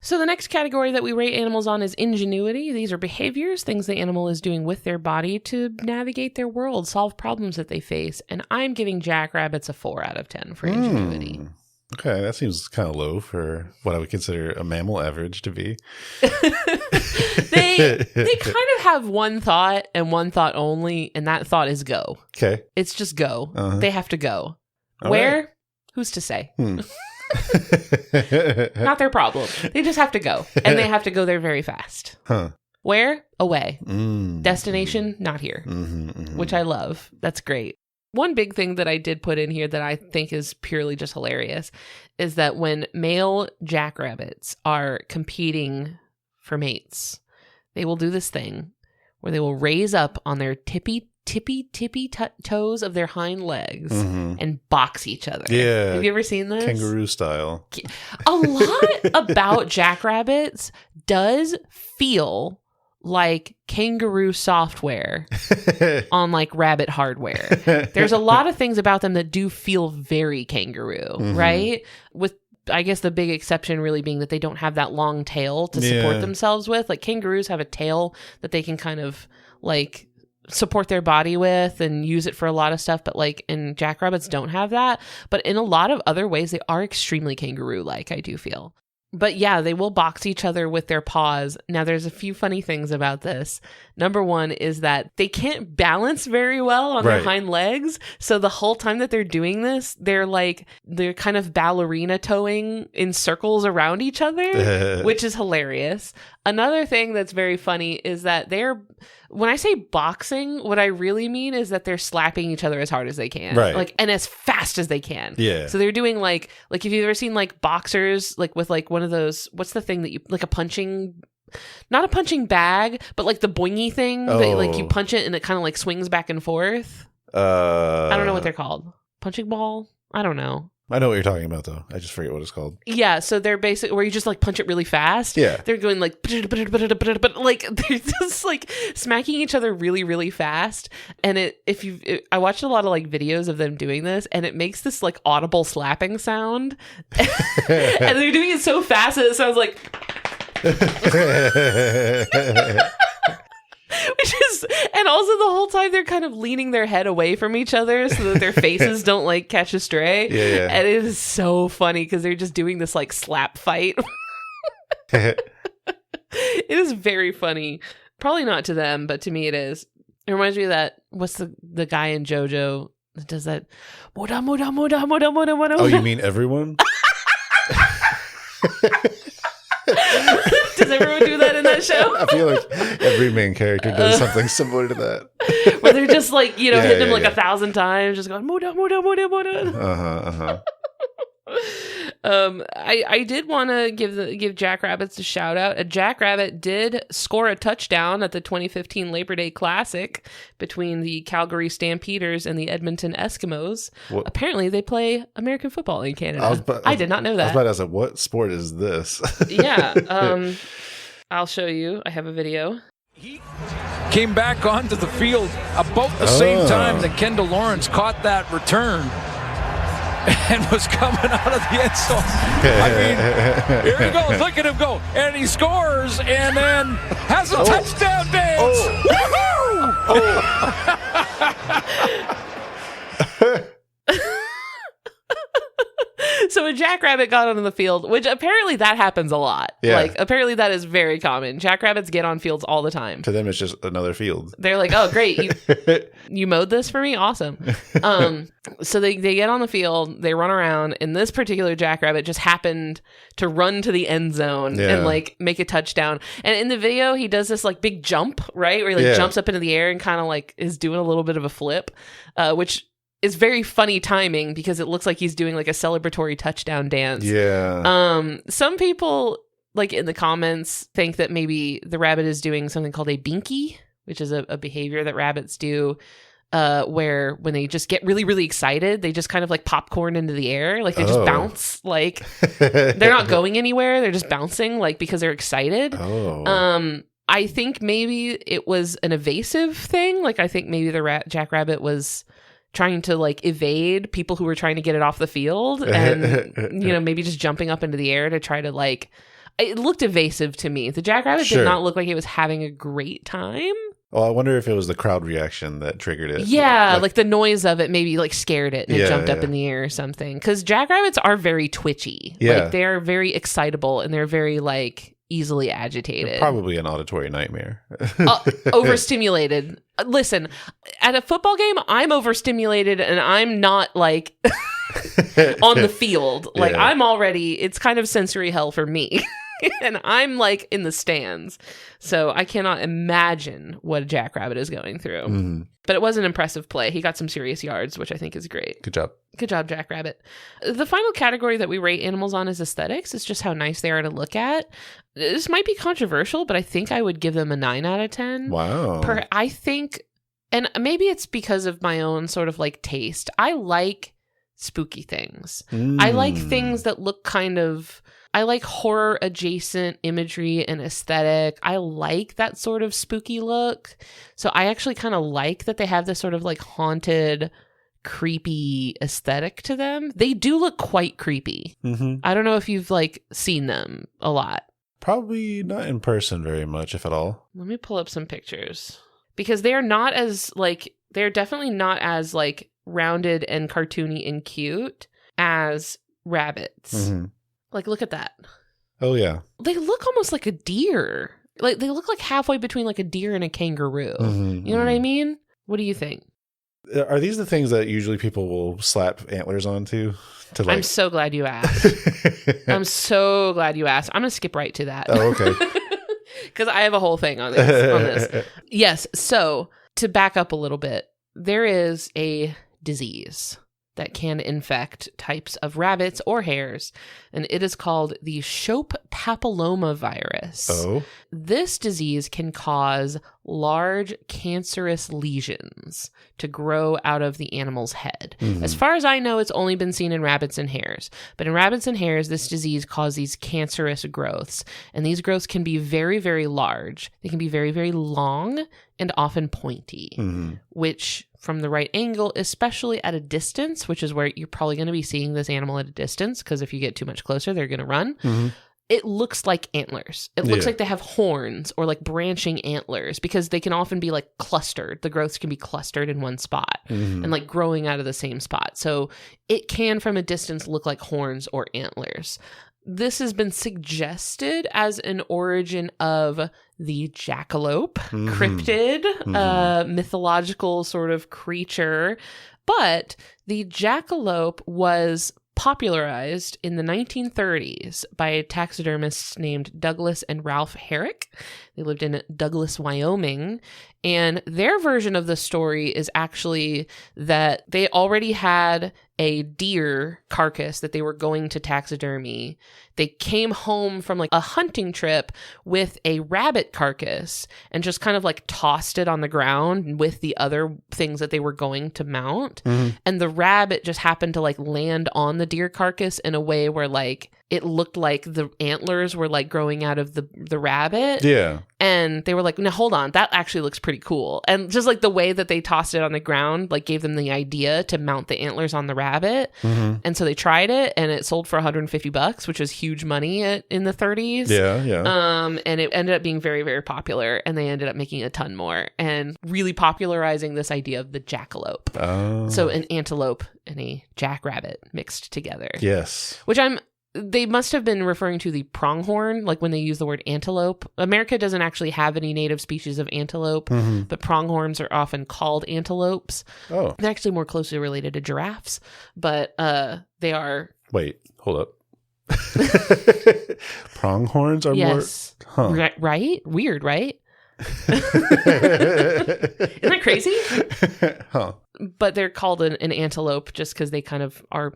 So the next category that we rate animals on is ingenuity. These are behaviors, things the animal is doing with their body to navigate their world, solve problems that they face. And I'm giving jackrabbits a 4 out of 10 for ingenuity. Okay, that seems kind of low for what I would consider a mammal average to be. They kind of have one thought and one thought only, and that thought is go. Okay. It's just go. Uh-huh. They have to go. All Where? right. Who's to say? Not their problem. They just have to go. And they have to go there very fast. Huh. Where? Away. Mm. Destination? Not here. Mm-hmm, mm-hmm. Which I love. That's great. One big thing that I did put in here that I think is purely just hilarious is that when male jackrabbits are competing for mates, they will do this thing where they will raise up on their tippy toes of their hind legs and box each other. Yeah. Have you ever seen this? Kangaroo style. A lot about jackrabbits does feel like kangaroo software on like rabbit hardware. There's a lot of things about them that do feel very kangaroo, right? With I guess the big exception really being that they don't have that long tail to support themselves with. Like kangaroos have a tail that they can kind of like support their body with and use it for a lot of stuff, but like and jackrabbits don't have that. But in a lot of other ways, they are extremely kangaroo-like, I do feel. But yeah, they will box each other with their paws. Now, there's a few funny things about this. Number one is that they can't balance very well on their hind legs. So the whole time that they're doing this, they're kind of ballerina toeing in circles around each other, which is hilarious. Another thing that's very funny is that when I say boxing, what I really mean is that they're slapping each other as hard as they can. Right. Like, and as fast as they can. Yeah. So they're doing like if you've ever seen like boxers, like with like one of those, what's the thing that you, like not a punching bag, but like the boingy thing that like you punch it and it kind of like swings back and forth. I don't know what they're called. Punching ball? I don't know. I know what you're talking about, though. I just forget what it's called. Yeah, so they're basically where you just like punch it really fast. Yeah. They're going like, but like they're just like smacking each other really, really fast. And I watched a lot of like videos of them doing this, and it makes this like audible slapping sound. And they're doing it so fast that it sounds like. And also the whole time they're kind of leaning their head away from each other so that their faces don't like catch a stray. Yeah. And it is so funny because they're just doing this like slap fight. It is very funny. Probably not to them, but to me it is. It reminds me of that, what's the guy in JoJo that does that? Moda, moda, moda, moda, moda, moda. Oh, you mean everyone? Does everyone do that in that show? I feel like every main character does something similar to that. Where they're just like, hitting him like 1,000 times, just going, moda, moda, moda, moda. I did want to give Jackrabbits a shout out. A Jackrabbit did score a touchdown at the 2015 Labor Day Classic between the Calgary Stampeders and the Edmonton Eskimos. What? Apparently, they play American football in Canada. I did not know that. I was about to ask, what sport is this? Yeah. I'll show you. I have a video. He came back onto the field about the same time that Kendall Lawrence caught that return and was coming out of the end zone. I mean, here he goes. Look at him go. And he scores and then has a touchdown dance. So a jackrabbit got onto the field, which apparently that happens a lot. Yeah. Like, apparently that is very common. Jackrabbits get on fields all the time. To them, it's just another field. They're like, oh, great. You mowed this for me? Awesome. So they get on the field, they run around, and this particular jackrabbit just happened to run to the end zone and like make a touchdown. And in the video, he does this like big jump, right? Where he like jumps up into the air and kind of like is doing a little bit of a flip, which is very funny timing because it looks like he's doing like a celebratory touchdown dance. Yeah. Some people like in the comments think that maybe the rabbit is doing something called a binky, which is a behavior that rabbits do, where when they just get really, really excited, they just kind of like popcorn into the air. Like they just bounce. Like they're not going anywhere. They're just bouncing like because they're excited. I think maybe it was an evasive thing. Like I think maybe the jackrabbit was trying to like evade people who were trying to get it off the field and, you know, maybe just jumping up into the air to try to like, it looked evasive to me. The jackrabbit did not look like it was having a great time. Well, I wonder if it was the crowd reaction that triggered it. Yeah, like the noise of it maybe like scared it and it jumped up in the air or something. Because jackrabbits are very twitchy. Yeah. Like they're very excitable and they're very like easily agitated. Probably an auditory nightmare. Overstimulated. Listen, at a football game, I'm overstimulated and I'm not like on the field. Like I'm already, it's kind of sensory hell for me. And I'm like in the stands. So I cannot imagine what a jackrabbit is going through. Mm-hmm. But it was an impressive play. He got some serious yards, which I think is great. Good job. Good job, Jackrabbit. The final category that we rate animals on is aesthetics. It's just how nice they are to look at. This might be controversial, but I think I would give them a 9 out of 10. Wow. I think, and maybe it's because of my own sort of like taste. I like spooky things. I like things that look kind of... I like horror adjacent imagery and aesthetic. I like that sort of spooky look. So I actually kind of like that they have this sort of like haunted, creepy aesthetic to them. They do look quite creepy. Mm-hmm. I don't know if you've like seen them a lot. Probably not in person very much, if at all. Let me pull up some pictures because they're not as like, they're definitely not as like rounded and cartoony and cute as rabbits. Mm-hmm. Like, look at that. Oh, yeah. They look almost like a deer. Like, they look like halfway between like a deer and a kangaroo. Mm-hmm. You know what I mean? What do you think? Are these the things that usually people will slap antlers onto? To like... I'm so glad you asked. I'm so glad you asked. I'm going to skip right to that. Oh, okay. Because I have a whole thing on this. Yes. So, to back up a little bit, there is a disease that can infect types of rabbits or hares, and it is called the Shope papillomavirus. Oh. This disease can cause large cancerous lesions to grow out of the animal's head. Mm-hmm. As far as I know, it's only been seen in rabbits and hares. But in rabbits and hares, this disease causes these cancerous growths, and these growths can be very, very large. They can be very, very long and often pointy, which from the right angle, especially at a distance, which is where you're probably going to be seeing this animal at a distance, because if you get too much closer, they're going to run. Mm-hmm. It looks like antlers. It looks like they have horns or like branching antlers, because they can often be like clustered. The growths can be clustered in one spot and like growing out of the same spot. So it can from a distance look like horns or antlers. This has been suggested as an origin of the jackalope cryptid, mythological sort of creature. But the jackalope was popularized in the 1930s by taxidermists named Douglas and Ralph Herrick. They lived in Douglas, Wyoming. And their version of the story is actually that they already had a deer carcass that they were going to taxidermy. They came home from like a hunting trip with a rabbit carcass and just kind of like tossed it on the ground with the other things that they were going to mount. And the rabbit just happened to like land on the deer carcass in a way where like it looked like the antlers were like growing out of the rabbit. Yeah. And they were like, no, hold on, that actually looks pretty cool. And just like the way that they tossed it on the ground, like gave them the idea to mount the antlers on the rabbit. And so they tried it, and it sold for $150, which was huge money in the 30s. Yeah. And it ended up being very, very popular, and they ended up making a ton more and really popularizing this idea of the jackalope. Oh. So an antelope and a jackrabbit mixed together. Yes. Which they must have been referring to the pronghorn, like when they use the word antelope. America doesn't actually have any native species of antelope, but pronghorns are often called antelopes. Oh. They're actually more closely related to giraffes, but they are... Wait, hold up. Pronghorns are more... Huh. Right? Weird, right? Isn't that crazy? Huh. But they're called an antelope just because they kind of are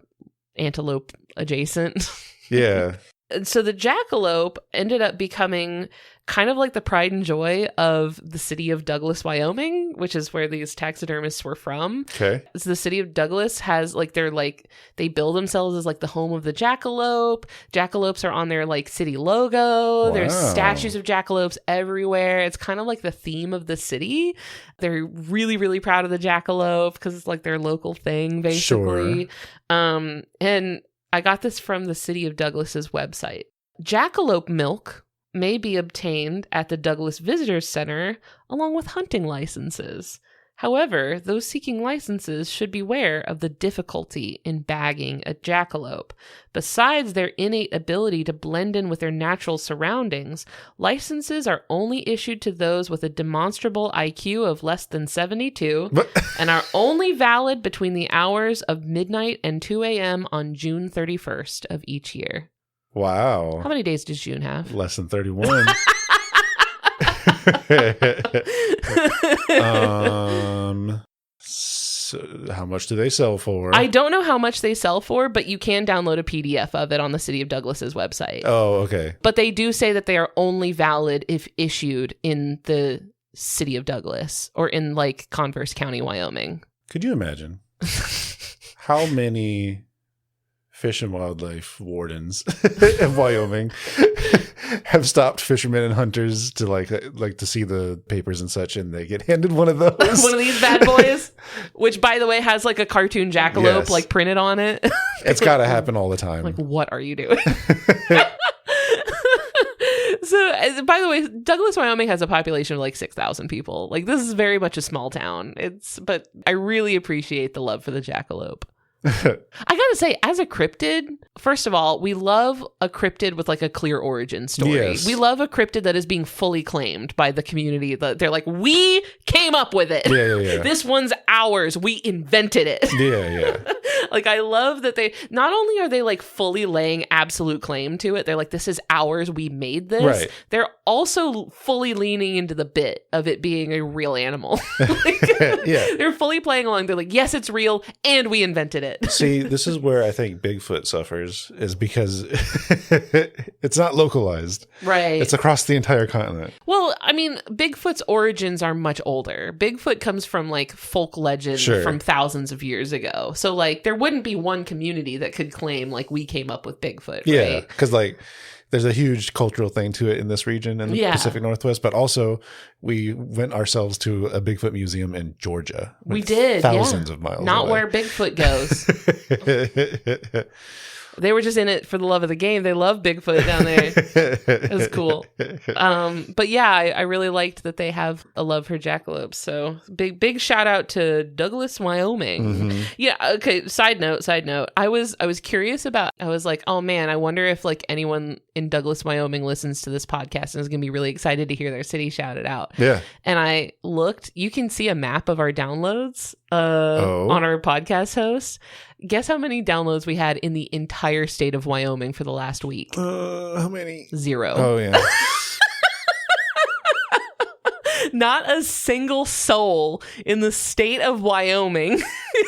antelope adjacent. Yeah. So the jackalope ended up becoming kind of like the pride and joy of the city of Douglas, Wyoming, which is where these taxidermists were from. Okay. So the city of Douglas has they bill themselves as like the home of the jackalope. Jackalopes are on their like city logo. Wow. There's statues of jackalopes everywhere. It's kind of like the theme of the city. They're really, really proud of the jackalope because it's like their local thing, basically. Sure. And I got this from the city of Douglas's website. Jackalope milk may be obtained at the Douglas Visitors Center along with hunting licenses. However, those seeking licenses should beware of the difficulty in bagging a jackalope. Besides their innate ability to blend in with their natural surroundings, licenses are only issued to those with a demonstrable IQ of less than 72 and are only valid between the hours of midnight and 2 a.m. on June 31st of each year. Wow. How many days does June have? Less than 31. So how much do they sell for? I don't know how much they sell for, but you can download a PDF of it on the City of Douglas's website. Oh, okay. But they do say that they are only valid if issued in the City of Douglas or in like Converse County, Wyoming. Could you imagine how many fish and wildlife wardens in Wyoming have stopped fishermen and hunters to like to see the papers and such, and they get handed one of those. One of these bad boys, which by the way has like a cartoon jackalope like printed on it. It's got to happen all the time. Like, what are you doing? So, by the way, Douglas, Wyoming has a population of like 6,000 people. Like, this is very much a small town. But I really appreciate the love for the jackalope. I gotta say, as a cryptid, first of all, we love a cryptid with like a clear origin story. Yes. We love a cryptid that is being fully claimed by the community. They're like, we came up with it. Yeah. This one's ours. We invented it. Yeah. Like, I love that they, not only are they like fully laying absolute claim to it, they're like, this is ours. We made this. Right. They're also fully leaning into the bit of it being a real animal. Yeah. They're fully playing along. They're like, yes, it's real. And we invented it. See, this is where I think Bigfoot suffers, is because it's not localized. Right. It's across the entire continent. Well, I mean, Bigfoot's origins are much older. Bigfoot comes from like folk legend from thousands of years ago. So like there wouldn't be one community that could claim like we came up with Bigfoot. Yeah. Right? Because like there's a huge cultural thing to it in this region in the Pacific Northwest, but also we went ourselves to a Bigfoot museum in Georgia. We did. Thousands of miles Not away. where Bigfoot goes. They were just in it for the love of the game. They love Bigfoot down there. It was cool. But yeah, I really liked that they have a love for jackalopes. So big shout out to Douglas, Wyoming. Mm-hmm. Yeah. Okay. Side note. I was curious about, I was like, oh man, I wonder if like anyone in Douglas, Wyoming listens to this podcast and is going to be really excited to hear their city shouted out. Yeah. And I looked, you can see a map of our downloads on our podcast host. Guess how many downloads we had in the entire state of Wyoming for the last week? How many? 0. Oh, yeah. Not a single soul in the state of Wyoming,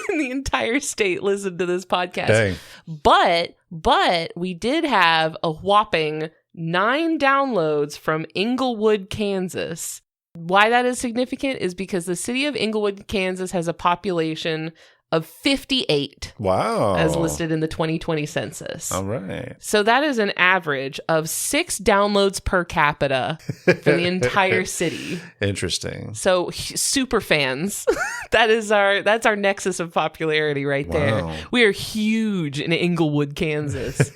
in the entire state, listened to this podcast. Dang. But we did have a whopping 9 downloads from Inglewood, Kansas. Why that is significant is because the city of Inglewood, Kansas has a population of 58. Wow. As listed in the 2020 census. All right. So that is an average of 6 downloads per capita for the entire city. Interesting. So super fans. That's our nexus of popularity right there. Wow. We are huge in Inglewood, Kansas.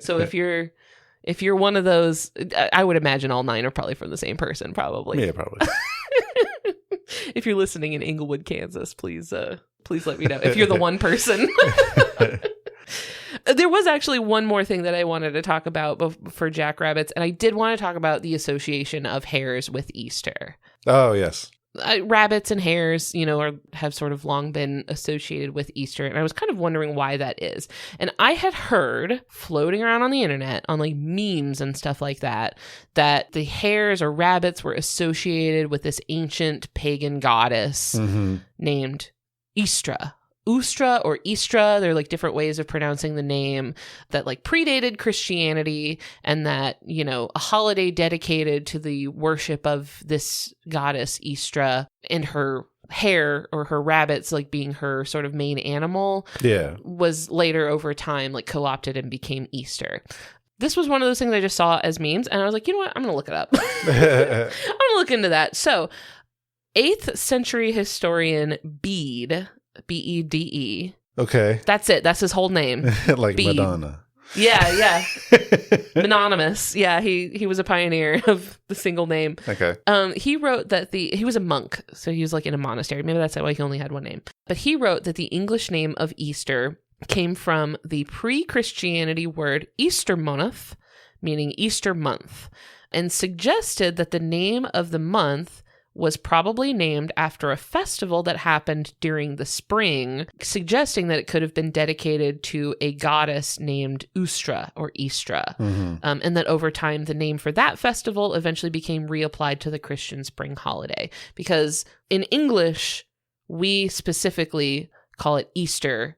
So if you're one of those, I would imagine all 9 are probably from the same person, probably. Yeah, probably. If you're listening in Inglewood, Kansas, please let me know if you're the one person. There was actually one more thing that I wanted to talk about for Jackrabbits, and I did want to talk about the association of hares with Easter. Oh, yes. Rabbits and hares, have sort of long been associated with Easter, and I was kind of wondering why that is. And I had heard floating around on the internet, on like memes and stuff like that the hares or rabbits were associated with this ancient pagan goddess named Istra. Ustra or Istra, they're like different ways of pronouncing the name, that like predated Christianity, and that, a holiday dedicated to the worship of this goddess Istra, and her hare or her rabbits like being her sort of main animal, was later over time like co-opted and became Easter. This was one of those things I just saw as memes, and I was like, you know what, I'm gonna look it up. I'm gonna look into that. So 8th century historian Bede, Bede. Okay. That's it. That's his whole name. Like Bede. Madonna. Yeah. Anonymous. Yeah, he was a pioneer of the single name. Okay. He wrote that he was a monk, so he was like in a monastery. Maybe that's why he only had one name. But he wrote that the English name of Easter came from the pre-Christianity word Eastermonth, meaning Easter month, and suggested that the name of the month was probably named after a festival that happened during the spring, suggesting that it could have been dedicated to a goddess named Ustra or Istra, and that over time the name for that festival eventually became reapplied to the Christian spring holiday. Because in English, we specifically call it Easter,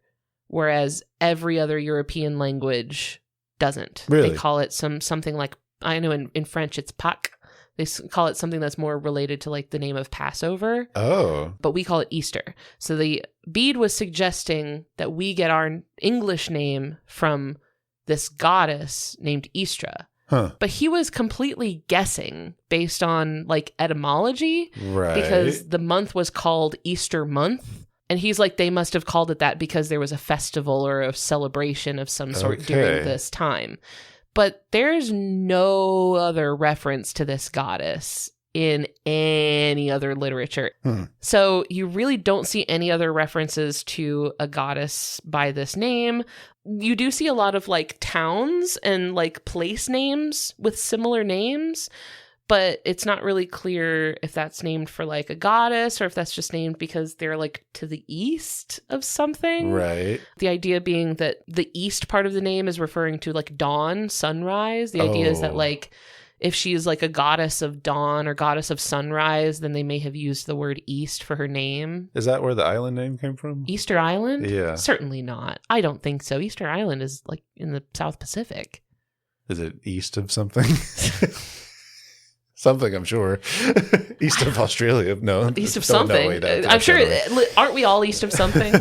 whereas every other European language doesn't. Really? They call it something like, I know in French it's Pâques. They call it something that's more related to like the name of Passover. Oh. But we call it Easter. So the Bede was suggesting that we get our English name from this goddess named Istra. Huh. But he was completely guessing based on like etymology. Right. Because the month was called Easter month. And he's like, they must have called it that because there was a festival or a celebration of some sort during this time. But there's no other reference to this goddess in any other literature. So you really don't see any other references to a goddess by this name. You do see a lot of like towns and like place names with similar names, but it's not really clear if that's named for like a goddess or if that's just named because they're like to the east of something. Right. The idea being that the east part of the name is referring to like dawn, sunrise. The idea is that like if she's like a goddess of dawn or goddess of sunrise, then they may have used the word east for her name. Is that where the island name came from? Easter Island? Yeah. Certainly not. I don't think so. Easter Island is like in the South Pacific. Is it east of something? Something, I'm sure. East of Australia. No. East of something. I'm sure. Aren't we all east of something?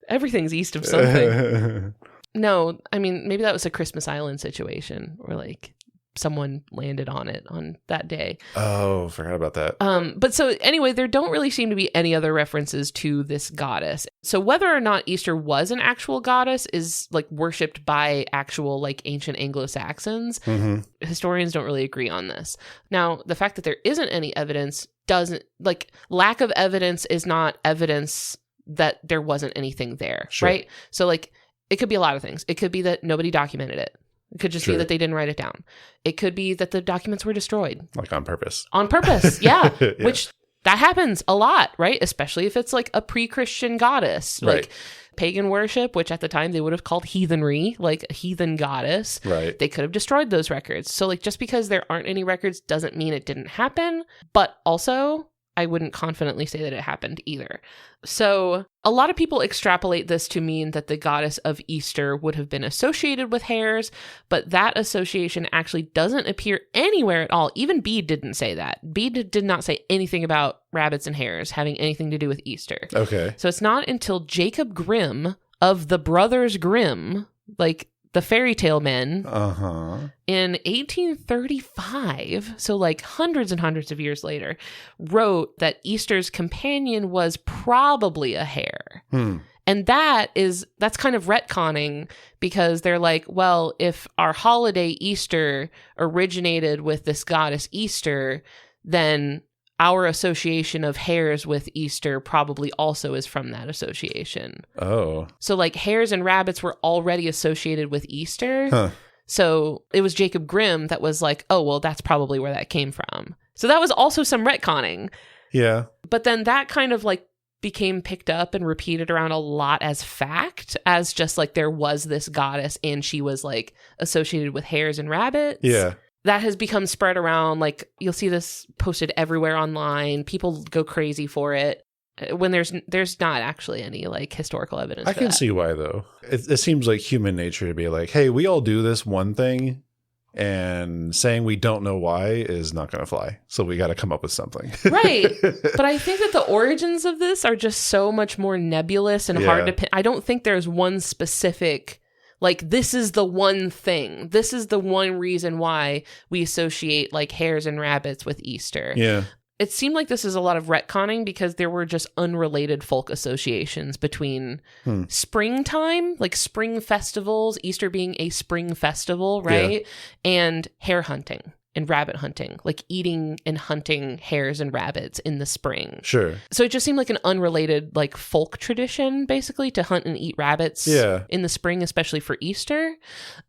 Everything's east of something. No, I mean, maybe that was a Christmas Island situation where like someone landed on it on that day. Oh, forgot about that. But so anyway, there don't really seem to be any other references to this goddess. So whether or not Easter was an actual goddess is like worshipped by actual like ancient Anglo-Saxons. Historians don't really agree on this. Now, the fact that there isn't any evidence doesn't, like, lack of evidence is not evidence that there wasn't anything there, right? So like, it could be a lot of things. It could be that nobody documented it. It could just be that they didn't write it down. It could be that the documents were destroyed. Like on purpose. On purpose, yeah. Which that happens a lot, right? Especially if it's like a pre-Christian goddess. Right. Like pagan worship, which at the time they would have called heathenry, like a heathen goddess. Right. They could have destroyed those records. So like just because there aren't any records doesn't mean it didn't happen. But also, I wouldn't confidently say that it happened either. So a lot of people extrapolate this to mean that the goddess of Easter would have been associated with hares, but that association actually doesn't appear anywhere at all. Even Bede didn't say that. Bede did not say anything about rabbits and hares having anything to do with Easter. Okay. So it's not until Jacob Grimm of the Brothers Grimm, like the fairy tale men, in 1835, so like hundreds and hundreds of years later, wrote that Easter's companion was probably a hare. And that's kind of retconning, because they're like, well, if our holiday Easter originated with this goddess Easter, then our association of hares with Easter probably also is from that association. Oh. So like hares and rabbits were already associated with Easter. So it was Jacob Grimm that was like, oh, well, that's probably where that came from. So that was also some retconning. Yeah. But then that kind of like became picked up and repeated around a lot as fact, as just like there was this goddess and she was like associated with hares and rabbits. Yeah. That has become spread around. Like you'll see this posted everywhere online. People go crazy for it when there's not actually any like historical evidence. I can see why though. It seems like human nature to be like, hey, we all do this one thing, and saying we don't know why is not going to fly. So we got to come up with something. Right. But I think that the origins of this are just so much more nebulous and hard to pin. I don't think there's one specific, like, this is the one thing. This is the one reason why we associate like hares and rabbits with Easter. Yeah. It seemed like this is a lot of retconning because there were just unrelated folk associations between springtime, like spring festivals, Easter being a spring festival, right? Yeah. And hare hunting and rabbit hunting, like eating and hunting hares and rabbits in the spring. Sure. So it just seemed like an unrelated like folk tradition, basically, to hunt and eat rabbits in the spring, especially for Easter.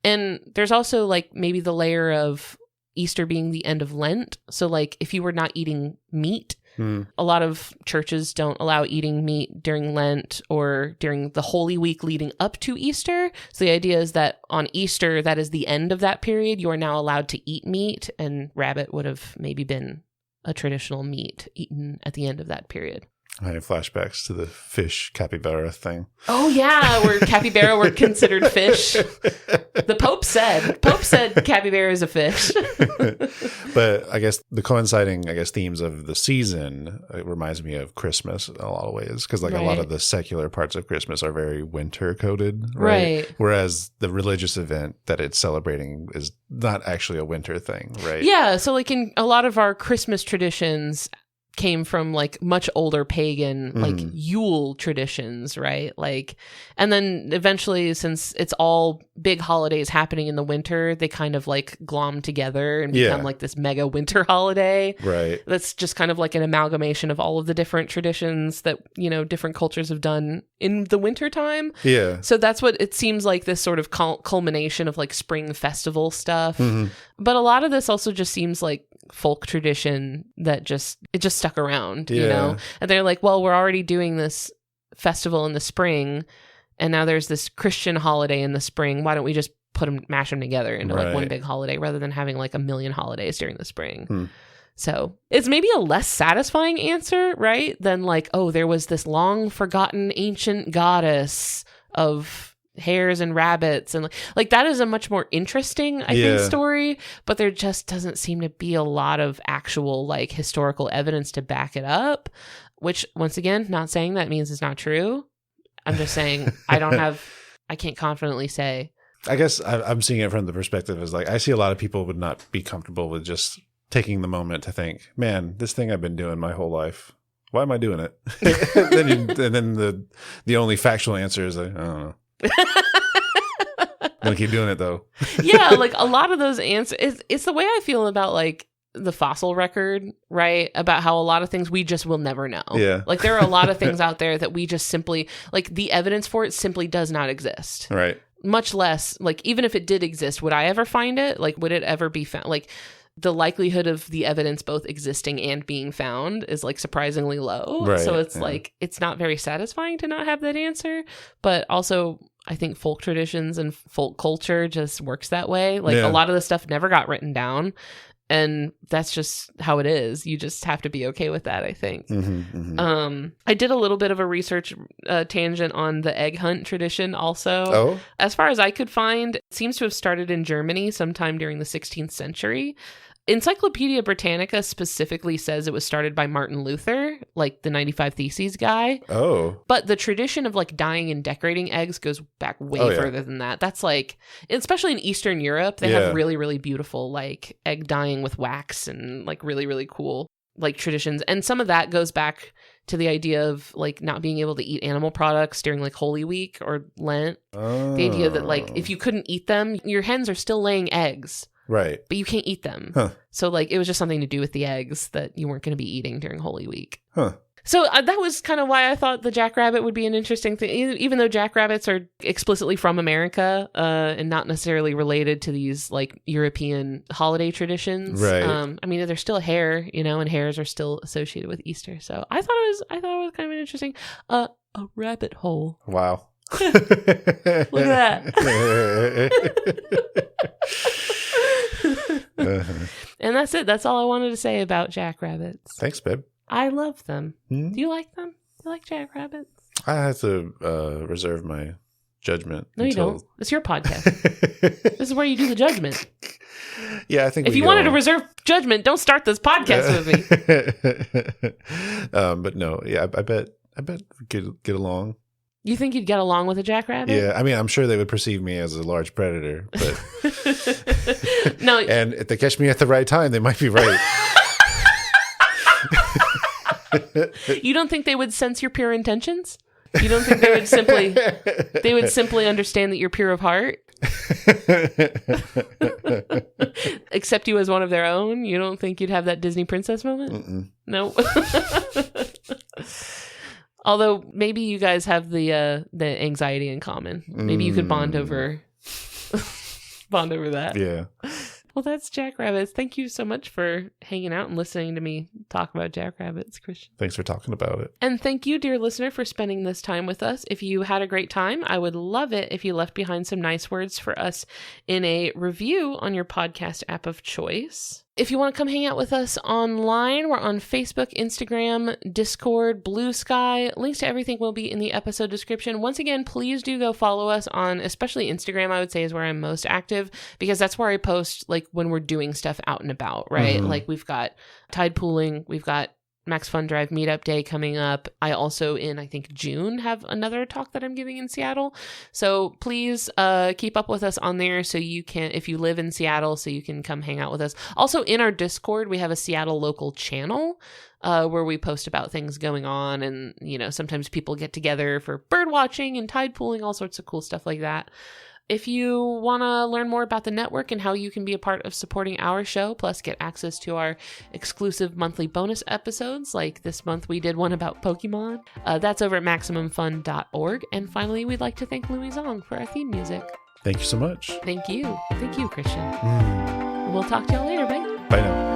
And there's also like maybe the layer of Easter being the end of Lent. So like if you were not eating meat, a lot of churches don't allow eating meat during Lent or during the Holy Week leading up to Easter. So the idea is that on Easter, that is the end of that period. You are now allowed to eat meat, and rabbit would have maybe been a traditional meat eaten at the end of that period. I have flashbacks to the fish capybara thing. Oh yeah, where capybara were considered fish. The Pope said capybara is a fish. But I guess the coinciding, themes of the season, it reminds me of Christmas in a lot of ways, because like a lot of the secular parts of Christmas are very winter coded, right? Whereas the religious event that it's celebrating is not actually a winter thing, right? Yeah, so like in a lot of our Christmas traditions came from like much older pagan like Yule traditions, right? Like, and then eventually, since it's all big holidays happening in the winter, they kind of like glom together and become like this mega winter holiday, right? That's just kind of like an amalgamation of all of the different traditions that, you know, different cultures have done in the winter time. Yeah. So that's what it seems like, this sort of culmination of like spring festival stuff. But a lot of this also just seems like folk tradition that just stuck around, you know? And they're like, well, we're already doing this festival in the spring, and now there's this Christian holiday in the spring. Why don't we just mash them together into like one big holiday rather than having like a million holidays during the spring? So it's maybe a less satisfying answer, right? Than like, oh, there was this long forgotten ancient goddess of hares and rabbits, and like that is a much more interesting, I think, story, but there just doesn't seem to be a lot of actual like historical evidence to back it up, which, once again, not saying that means it's not true. I'm just saying I can't confidently say. I guess I'm seeing it from the perspective as like, I see a lot of people would not be comfortable with just taking the moment to think, man, this thing I've been doing my whole life, why am I doing it? and then the only factual answer is like, I don't know. Don't keep doing it though. Yeah, like a lot of those answers, it's the way I feel about like the fossil record, right? About how a lot of things we just will never know. Yeah. Like there are a lot of things out there that we just simply, like the evidence for it simply does not exist. Right. Much less, like even if it did exist, would I ever find it? Like would it ever be found? Like the likelihood of the evidence both existing and being found is like surprisingly low. Right. So it's like, it's not very satisfying to not have that answer. But also, I think folk traditions and folk culture just works that way. Like a lot of the stuff never got written down. And that's just how it is. You just have to be okay with that, I think. I did a little bit of a research tangent on the egg hunt tradition also. Oh? As far as I could find, it seems to have started in Germany sometime during the 16th century. Encyclopedia Britannica specifically says it was started by Martin Luther, like the 95 Theses guy. Oh. But the tradition of like dyeing and decorating eggs goes back way further than that. That's like, especially in Eastern Europe, they have really, really beautiful like egg dyeing with wax and like really, really cool like traditions. And some of that goes back to the idea of like not being able to eat animal products during like Holy Week or Lent. Oh. The idea that like if you couldn't eat them, your hens are still laying eggs. Right. But you can't eat them. Huh. So like it was just something to do with the eggs that you weren't going to be eating during Holy Week. Huh. So that was kind of why I thought the jackrabbit would be an interesting thing, even though jackrabbits are explicitly from America and not necessarily related to these like European holiday traditions. Right. I mean, they're still hare, you know, and hares are still associated with Easter. So I thought it was kind of an interesting a rabbit hole. Wow. Look at that. And that's it. That's all I wanted to say about jackrabbits. Thanks, babe. I love them. Do you like them? Do you like jackrabbits? I have to reserve my judgment. No, you don't. It's your podcast. This is where you do the judgment. Yeah, I think if you wanted to reserve judgment, don't start this podcast with me. But no, yeah, I bet we get along. You think you'd get along with a jackrabbit? Yeah, I mean, I'm sure they would perceive me as a large predator, but no. And if they catch me at the right time, they might be right. You don't think they would sense your pure intentions? You don't think they would simply understand that you're pure of heart? Accept you as one of their own? You don't think you'd have that Disney princess moment? No. Although maybe you guys have the anxiety in common. Maybe you could bond over that. Yeah. Well, that's Jackrabbits. Thank you so much for hanging out and listening to me talk about Jackrabbits, Christian. Thanks for talking about it. And thank you, dear listener, for spending this time with us. If you had a great time, I would love it if you left behind some nice words for us in a review on your podcast app of choice. If you want to come hang out with us online, we're on Facebook, Instagram, Discord, Blue Sky. Links to everything will be in the episode description. Once again, please do go follow us on, especially Instagram, I would say is where I'm most active, because that's where I post like when we're doing stuff out and about, right? Mm-hmm. Like we've got Tide Pooling, we've got Max Fun Drive Meetup Day coming up. I also in, I think, June have another talk that I'm giving in Seattle. So please keep up with us on there so you can, if you live in Seattle, so you can come hang out with us. Also in our Discord, we have a Seattle local channel where we post about things going on. And, you know, sometimes people get together for bird watching and tide pooling, all sorts of cool stuff like that. If you want to learn more about the network and how you can be a part of supporting our show, plus get access to our exclusive monthly bonus episodes, like this month we did one about Pokemon, that's over at MaximumFun.org. And finally, we'd like to thank Louis Zong for our theme music. Thank you so much. Thank you. Thank you, Christian. We'll talk to y'all later. Bye. Bye now.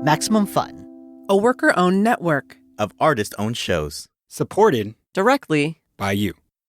Maximum Fun, a worker-owned network of artist-owned shows, supported directly by you.